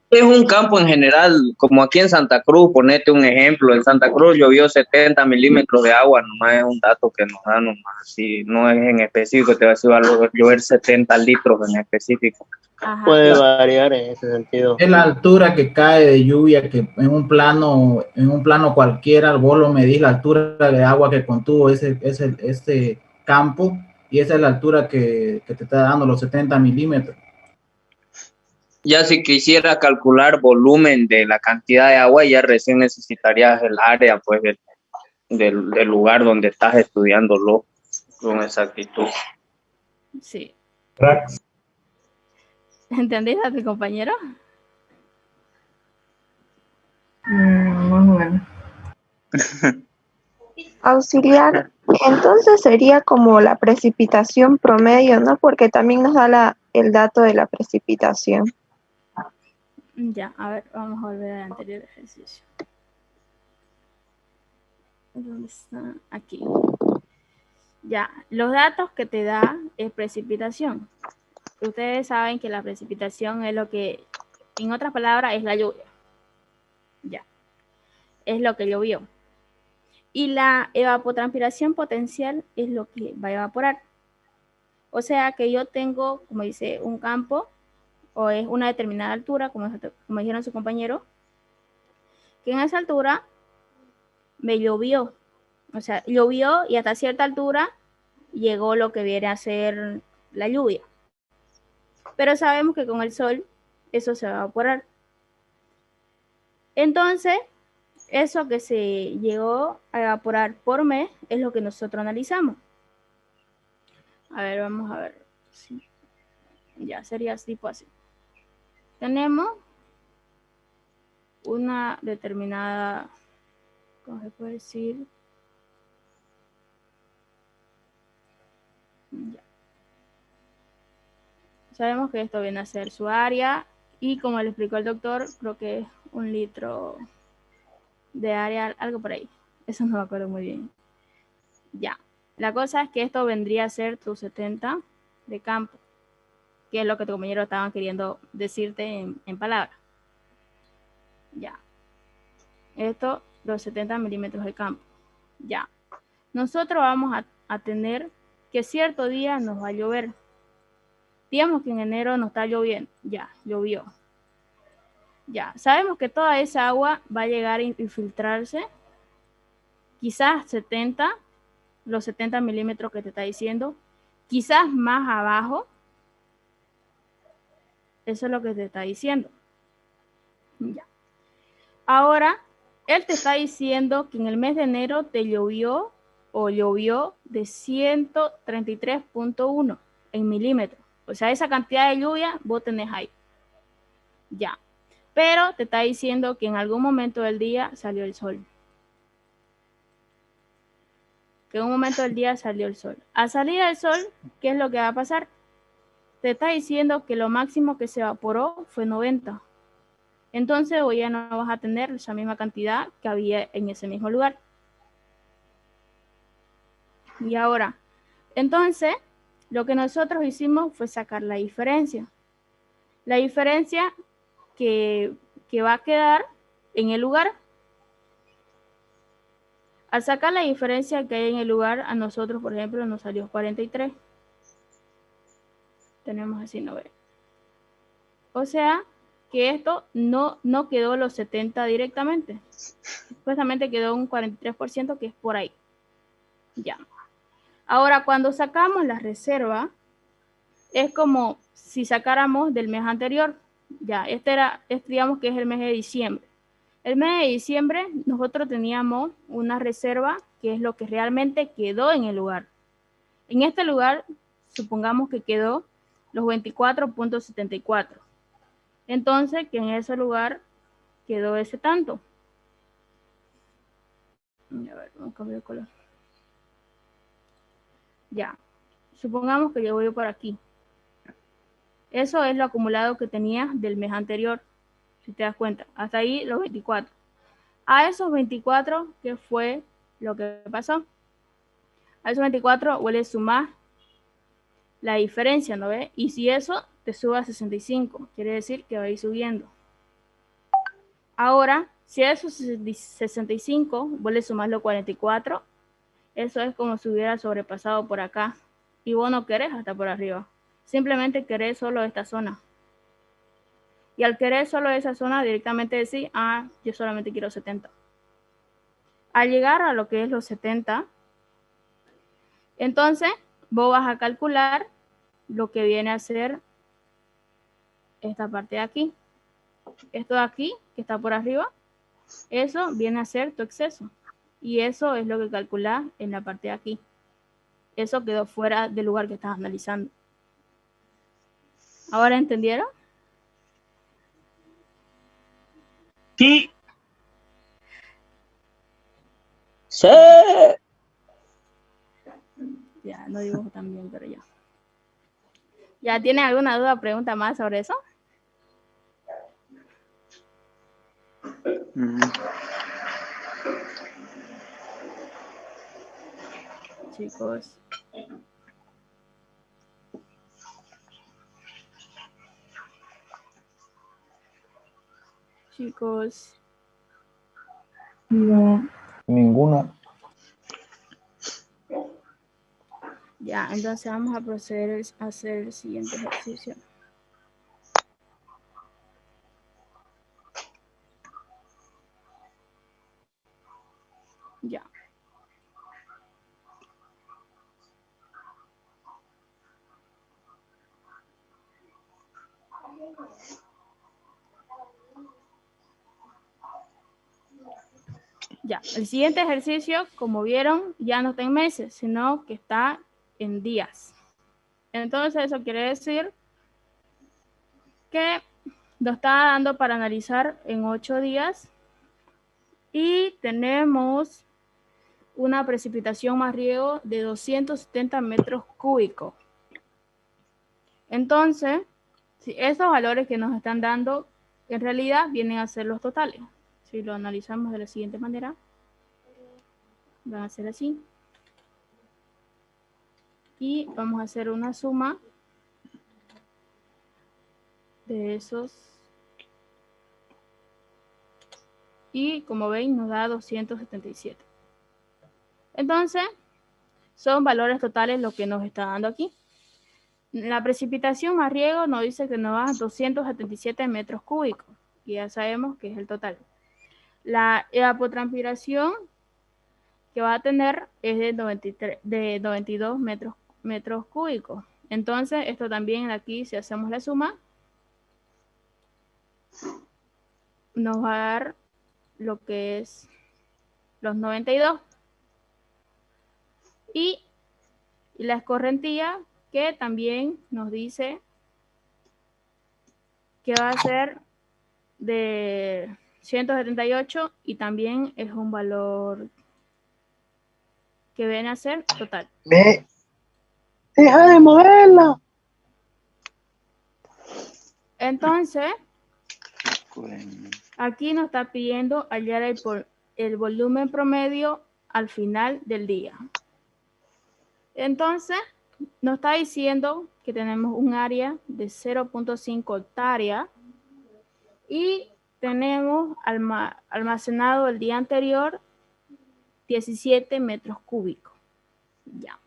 Es un campo en general, como aquí en Santa Cruz, ponete un ejemplo, en Santa Cruz llovió 70 milímetros de agua, nomás es un dato que nos da nomás, así, no es en específico, te va a decir, va a llover 70 litros en específico. Ajá. Puede variar en ese sentido. Es la altura que cae de lluvia, que en un plano cualquiera, vos lo medís la altura de agua que contuvo ese campo, y esa es la altura que te está dando los 70 milímetros. Ya si quisiera calcular volumen de la cantidad de agua, ya recién necesitarías el área, pues, del lugar donde estás estudiándolo con exactitud. Sí. ¿Entendiste a tu compañero? Más o menos. Auxiliar, entonces sería como la precipitación promedio, ¿no? Porque también nos da el dato de la precipitación. Ya, a ver, vamos a volver al anterior ejercicio. ¿Dónde está? Aquí. Ya, los datos que te da es precipitación. Ustedes saben que la precipitación es lo que, en otras palabras, es la lluvia. Ya, es lo que llovió. Y la evapotranspiración potencial es lo que va a evaporar. O sea que yo tengo, como dice, un campo, o es una determinada altura, como dijeron su compañero, que en esa altura me llovió. O sea, llovió y hasta cierta altura llegó lo que viene a ser la lluvia. Pero sabemos que con el sol eso se va a evaporar. Entonces, eso que se llegó a evaporar por mes es lo que nosotros analizamos. A ver, vamos a ver. Sí. Ya sería tipo así. Tenemos una determinada, ¿cómo se puede decir? Ya. Sabemos que esto viene a ser su área y como le explicó el doctor, creo que es 1 litro de área, algo por ahí. Eso no me acuerdo muy bien. Ya. La cosa es que esto vendría a ser tu 70 de campo, que es lo que tu compañero estaban queriendo decirte en palabras. Ya. Esto, los 70 milímetros de campo. Ya. Nosotros vamos a tener que cierto día nos va a llover. Digamos que en enero no está lloviendo. Ya, llovió. Ya, sabemos que toda esa agua va a llegar a infiltrarse. Quizás 70, los 70 milímetros que te está diciendo. Quizás más abajo. Eso es lo que te está diciendo. Ya. Ahora, él te está diciendo que en el mes de enero te llovió o llovió de 133.1 en milímetros. O sea, esa cantidad de lluvia vos tenés ahí. Ya. Pero te está diciendo que en algún momento del día salió el sol. Que en un momento del día salió el sol. Al salir el sol, ¿qué es lo que va a pasar? Te está diciendo que lo máximo que se evaporó fue 90. Entonces hoy ya no vas a tener esa misma cantidad que había en ese mismo lugar. Y ahora, entonces, lo que nosotros hicimos fue sacar la diferencia. La diferencia que va a quedar en el lugar. Al sacar la diferencia que hay en el lugar, a nosotros, por ejemplo, nos salió 43. Tenemos así, ¿no ve? O sea, que esto no quedó los 70 directamente. Supuestamente quedó un 43% que es por ahí. Ya. Ahora, cuando sacamos la reserva, es como si sacáramos del mes anterior. Ya, digamos que es el mes de diciembre. El mes de diciembre nosotros teníamos una reserva que es lo que realmente quedó en el lugar. En este lugar, supongamos que quedó los 24.74. Entonces, que en ese lugar quedó ese tanto. A ver, vamos a cambiar de color. Ya, supongamos que yo voy por aquí. Eso es lo acumulado que tenía del mes anterior, si te das cuenta. Hasta ahí los 24. A esos 24, ¿qué fue lo que pasó? A esos 24 vuelve a sumar la diferencia, ¿no ves? Y si eso te sube a 65, quiere decir que va a ir subiendo. Ahora, si a esos 65 vuelve a sumar los 44, eso es como si hubiera sobrepasado por acá. Y vos no querés hasta por arriba. Simplemente querés solo esta zona. Y al querer solo esa zona, directamente decir, yo solamente quiero 70. Al llegar a lo que es los 70, entonces vos vas a calcular lo que viene a ser esta parte de aquí. Esto de aquí, que está por arriba, eso viene a ser tu exceso. Y eso es lo que calculás en la parte de aquí. Eso quedó fuera del lugar que estás analizando. ¿Ahora entendieron? Sí. Sí. Ya, no dibujo tan bien, pero ya. ¿Ya tiene alguna duda o pregunta más sobre eso? Chicos. Chicos. No, ninguna. Ya, entonces vamos a proceder a hacer el siguiente ejercicio. Ya. Ya, el siguiente ejercicio, como vieron, ya no está en meses, sino que está en días. Entonces, eso quiere decir que nos está dando para analizar en 8 días y tenemos una precipitación más riego de 270 metros cúbicos. Entonces, si estos valores que nos están dando, en realidad vienen a ser los totales. Si lo analizamos de la siguiente manera, van a ser así. Y vamos a hacer una suma de esos. Y como ven, nos da 277. Entonces, son valores totales lo que nos está dando aquí. La precipitación más riego nos dice que nos da 277 metros cúbicos. Y ya sabemos que es el total. La evapotranspiración que va a tener es de 92 metros cúbicos. Entonces, esto también aquí, si hacemos la suma, nos va a dar lo que es los 92. Y la escorrentía, que también nos dice que va a ser de 178 y también es un valor que viene a ser total. Deja de moverla. Entonces, aquí nos está pidiendo hallar el volumen promedio al final del día. Entonces, nos está diciendo que tenemos un área de 0.5 hectáreas y tenemos almacenado el día anterior 17 metros cúbicos. Ya.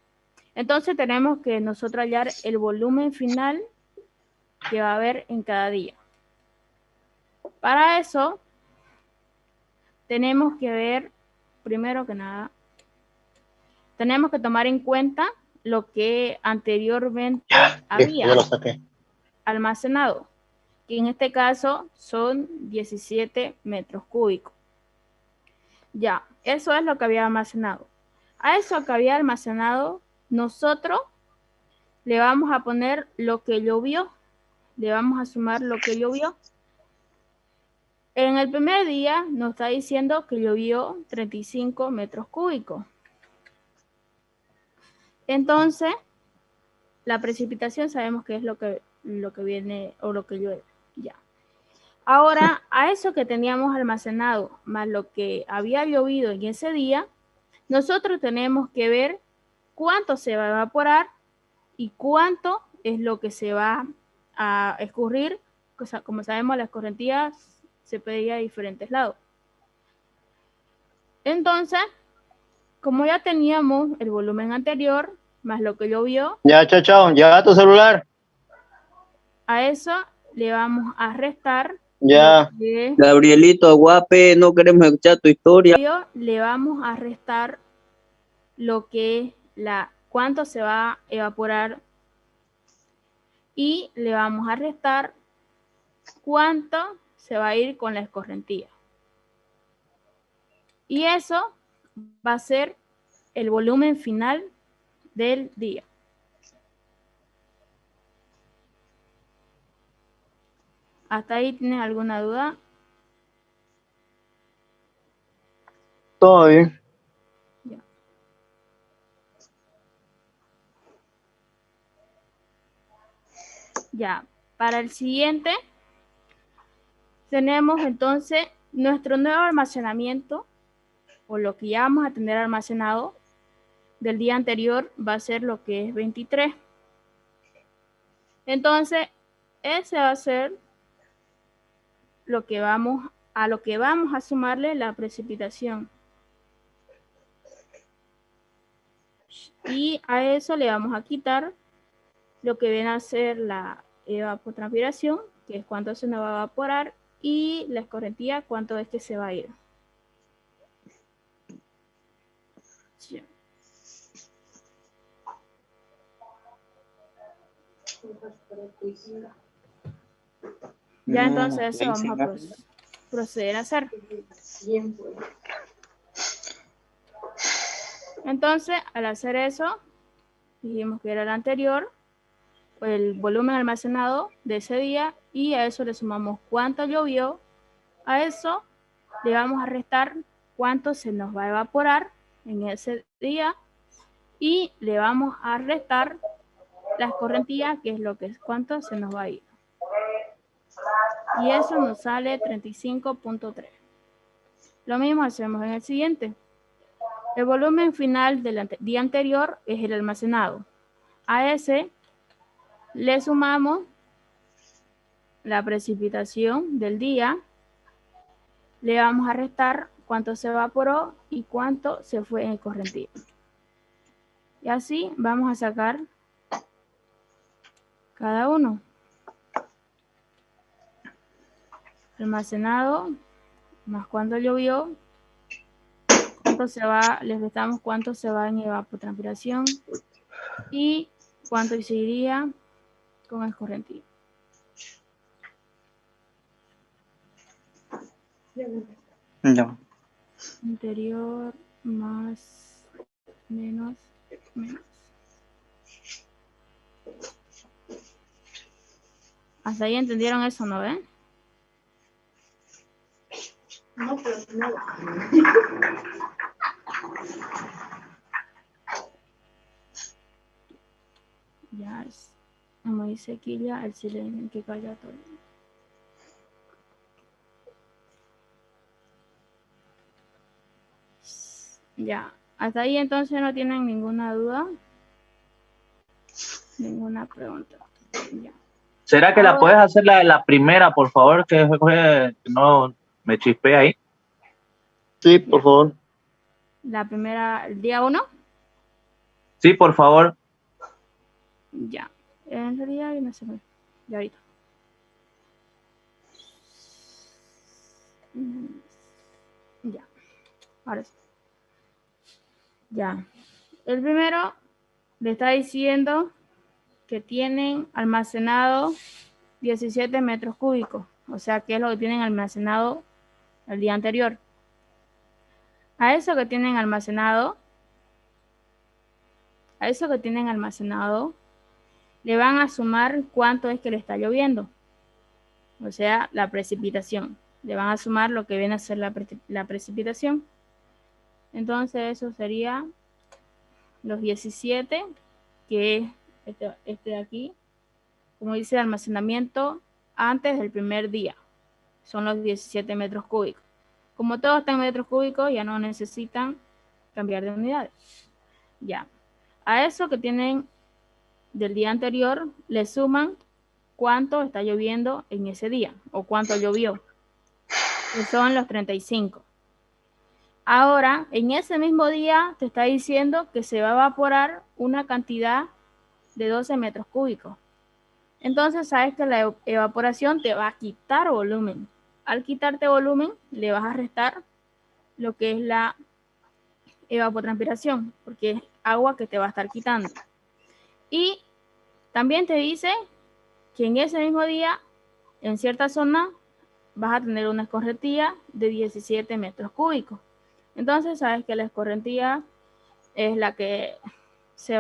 Entonces tenemos que nosotros hallar el volumen final que va a haber en cada día. Para eso, tenemos que ver, primero que nada, tenemos que tomar en cuenta lo que anteriormente había almacenado, que en este caso son 17 metros cúbicos. Ya, eso es lo que había almacenado. A eso que había almacenado, nosotros le vamos a poner lo que llovió, le vamos a sumar lo que llovió. En el primer día nos está diciendo que llovió 35 metros cúbicos. Entonces, la precipitación sabemos que es lo que viene o lo que llueve. Ya. Ahora, a eso que teníamos almacenado, más lo que había llovido en ese día, nosotros tenemos que ver cuánto se va a evaporar y cuánto es lo que se va a escurrir. O sea, como sabemos, la escorrentía se puede ir a diferentes lados. Entonces, como ya teníamos el volumen anterior, más lo que llovió. Ya, chao, ya tu celular. A eso le vamos a restar. Ya. Gabrielito, guape, no queremos escuchar tu historia. Le vamos a restar lo que es cuánto se va a evaporar y le vamos a restar cuánto se va a ir con la escorrentía. Y eso va a ser el volumen final del día. ¿Hasta ahí tienes alguna duda? Todo bien. Ya, para el siguiente tenemos entonces nuestro nuevo almacenamiento o lo que ya vamos a tener almacenado del día anterior va a ser lo que es 23. Entonces, ese va a ser lo que vamos a sumarle la precipitación. Y a eso le vamos a quitar lo que viene a ser la evapotranspiración, que es cuánto se nos va a evaporar, y la escorrentía, cuánto es que se va a ir. Sí. Ya entonces eso vamos a proceder a hacer. Entonces, al hacer eso, dijimos que era el anterior, el volumen almacenado de ese día, y a eso le sumamos cuánto llovió. A eso le vamos a restar cuánto se nos va a evaporar en ese día y le vamos a restar la escorrentía, que es lo que es cuánto se nos va a ir. Y eso nos sale 35.3. Lo mismo hacemos en el siguiente. El volumen final del día anterior es el almacenado. A ese le sumamos la precipitación del día, le vamos a restar cuánto se evaporó y cuánto se fue en escorrentía. Y así vamos a sacar cada uno. Almacenado más cuánto llovió, cuánto se va, les restamos cuánto se va en evapotranspiración y cuánto se iría con escorrentía. No. Interior más menos. Hasta ahí entendieron eso, ¿no ven? No, pero no. Ya es, como dice Kilia, el silencio que calla todo. Ya, hasta ahí entonces no tienen ninguna duda, ninguna pregunta. Ya. ¿Será que la puedes hacer la primera, por favor, que no me chispé ahí? Sí, por favor. La primera, el día 1. Sí, por favor. Ya, en realidad no sé, ya ahorita. Ya, ahora sí. Ya, el primero le está diciendo que tienen almacenado 17 metros cúbicos, o sea que es lo que tienen almacenado el día anterior. A eso que tienen almacenado, le van a sumar cuánto es que le está lloviendo, o sea, la precipitación. Le van a sumar lo que viene a ser la precipitación. Entonces eso sería los 17, que es este de aquí, como dice, almacenamiento antes del primer día. Son los 17 metros cúbicos. Como todos están en metros cúbicos, ya no necesitan cambiar de unidades. Ya. A eso que tienen del día anterior, le suman cuánto está lloviendo en ese día, o cuánto llovió, que son los 35. Ahora, en ese mismo día, te está diciendo que se va a evaporar una cantidad de 12 metros cúbicos. Entonces, sabes que la evaporación te va a quitar volumen. Al quitarte volumen, le vas a restar lo que es la evapotranspiración, porque es agua que te va a estar quitando. Y también te dice que en ese mismo día, en cierta zona, vas a tener una escorrentía de 17 metros cúbicos. Entonces, sabes que la escorrentía es la que se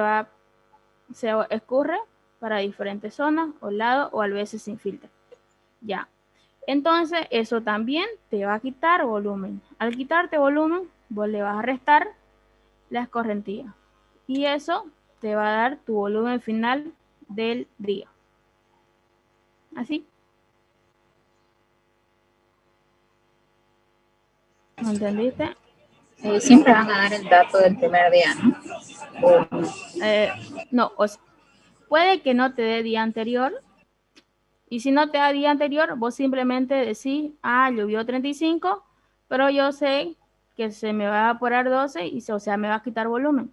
escurre para diferentes zonas o lados, o a veces sin filtro. Ya. Entonces, eso también te va a quitar volumen. Al quitarte volumen, vos le vas a restar la escorrentía. Y eso te va a dar tu volumen final del día. ¿Así? ¿Me entendiste? Siempre van a dar el dato del primer día, ¿no? No, o sea, puede que no te dé día anterior. Y si no te da día anterior, vos simplemente decís, llovió 35, pero yo sé que se me va a evaporar 12, y o sea, me va a quitar volumen.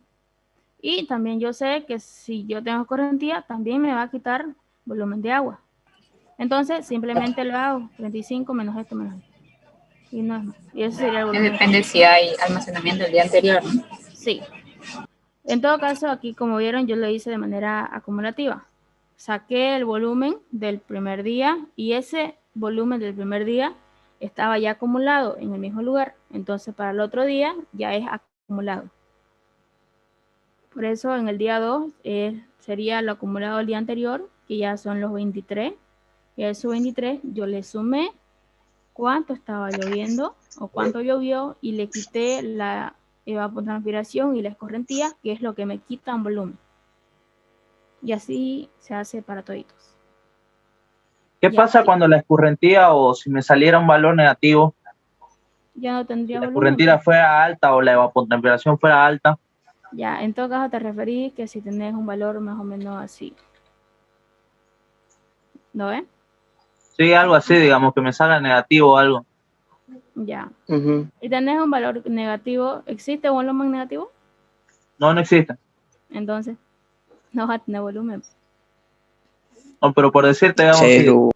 Y también yo sé que si yo tengo escorrentía, también me va a quitar volumen de agua. Entonces, simplemente lo hago, 35 menos esto, menos esto. Y no es más. Y eso sería el volumen. Depende si hay almacenamiento el día anterior, ¿no? Sí. En todo caso, aquí, como vieron, yo lo hice de manera acumulativa. Saqué el volumen del primer día y ese volumen del primer día estaba ya acumulado en el mismo lugar. Entonces, para el otro día ya es acumulado. Por eso en el día 2 sería lo acumulado el día anterior, que ya son los 23. Y a esos 23 yo le sumé cuánto estaba lloviendo o cuánto llovió y le quité la evapotranspiración y la escorrentía, que es lo que me quita un volumen. Y así se hace para toditos. ¿Qué pasa cuando la escorrentía o si me saliera un valor negativo? Ya no tendría La volumen. escorrentía fuera alta o la evapotranspiración fuera alta. Ya, en todo caso te referís que si tenés un valor más o menos así. ¿No ves? Sí, algo así, digamos, que me salga negativo o algo. Ya. Y tenés un valor negativo. ¿Existe un volumen negativo? No, no existe. Entonces, no vas a tener volumen. No, pero por decirte, digamos,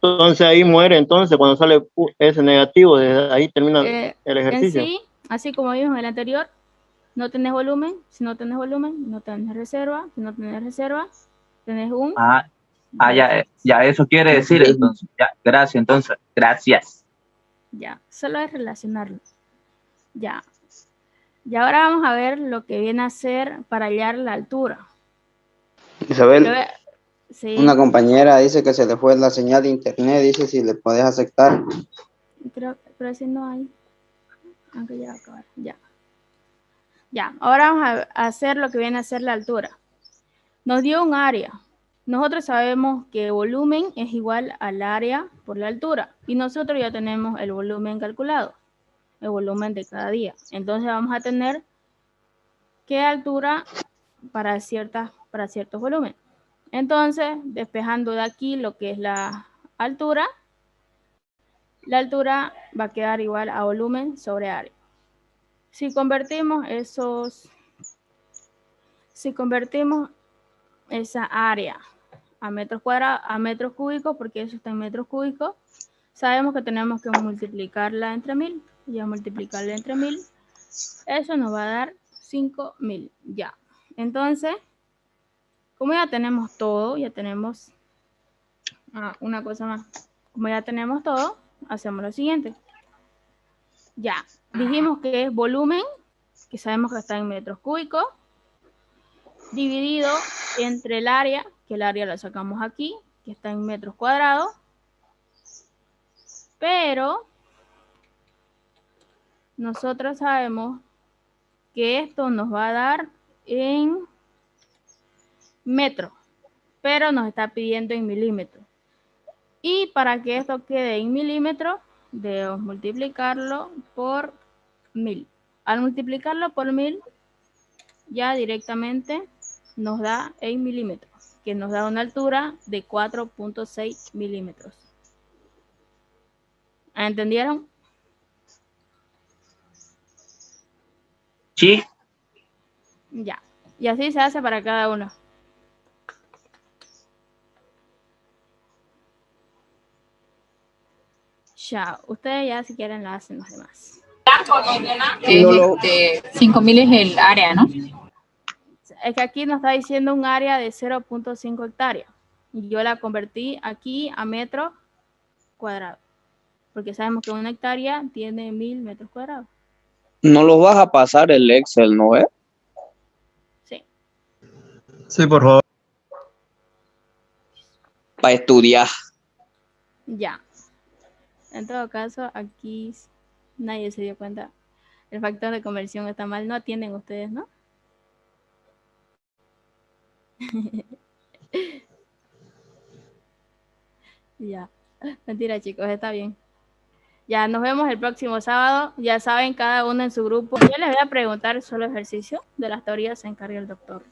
Entonces ahí muere, entonces cuando sale ese negativo, desde ahí termina el ejercicio. En sí, así como vimos en el anterior, no tenés volumen. Si no tenés volumen, no tenés reserva. Si no tenés reserva, tenés un... ya eso quiere decir, entonces. Ya, gracias, entonces. Gracias. Ya, solo es relacionarlo. Ya. Y ahora vamos a ver lo que viene a ser para hallar la altura. Isabel, sí. Una compañera dice que se le fue la señal de internet, dice si le podés aceptar. Pero si no hay. Aunque ya va a acabar. Ya. Ya, ahora vamos a hacer lo que viene a ser la altura. Nos dio un área. Nosotros sabemos que volumen es igual al área por la altura. Y nosotros ya tenemos el volumen calculado. El volumen de cada día. Entonces vamos a tener qué altura para ciertos volúmenes. Entonces, despejando de aquí lo que es la altura va a quedar igual a volumen sobre área. Si convertimos esa área a metros cuadrados, a metros cúbicos, porque eso está en metros cúbicos, sabemos que tenemos que multiplicarla entre 1000. Y a multiplicarla entre 1000, eso nos va a dar 5000. Ya. Entonces, como ya tenemos todo, ya tenemos una cosa más. Como ya tenemos todo, hacemos lo siguiente. Ya, dijimos que es volumen, que sabemos que está en metros cúbicos, dividido entre el área, que el área la sacamos aquí, que está en metros cuadrados, pero nosotros sabemos que esto nos va a dar en metros, pero nos está pidiendo en milímetros. Y para que esto quede en milímetros, debemos multiplicarlo por 1000. Al multiplicarlo por 1000, ya directamente nos da en milímetros, que nos da una altura de 4.6 milímetros. ¿Entendieron? Sí. Ya. Y así se hace para cada uno. Ya. Ustedes ya si quieren la hacen los demás. 5000 es el área, ¿no? Es que aquí nos está diciendo un área de 0.5 hectáreas. Y yo la convertí aquí a metros cuadrados. Porque sabemos que una hectárea tiene 1000 metros cuadrados. No los vas a pasar el Excel, ¿no es? Sí. Sí, por favor. Para estudiar. Ya. En todo caso, aquí nadie se dio cuenta. El factor de conversión está mal. No atienden ustedes, ¿no? Ya. Mentira, chicos, está bien. Ya, nos vemos el próximo sábado. Ya saben, cada uno en su grupo. Yo les voy a preguntar solo ejercicio. De las teorías se encarga el doctor.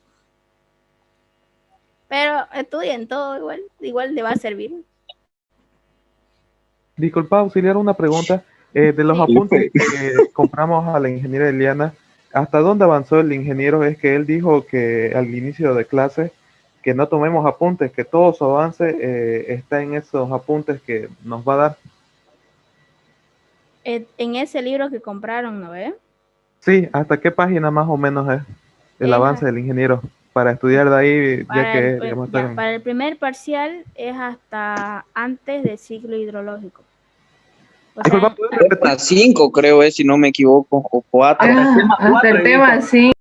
Pero estudien todo igual le va a servir. Disculpa, auxiliar, una pregunta. De los apuntes que compramos a la ingeniera Eliana, ¿hasta dónde avanzó el ingeniero? Es que él dijo que al inicio de clase que no tomemos apuntes, que todo su avance está en esos apuntes que nos va a dar. En ese libro que compraron, ¿no ve? Sí, ¿hasta qué página más o menos es el avance del ingeniero? Para estudiar de ahí, para el primer parcial es hasta antes del ciclo hidrológico. O sea, hasta 5 creo si no me equivoco, o 4. Hasta el tema 5.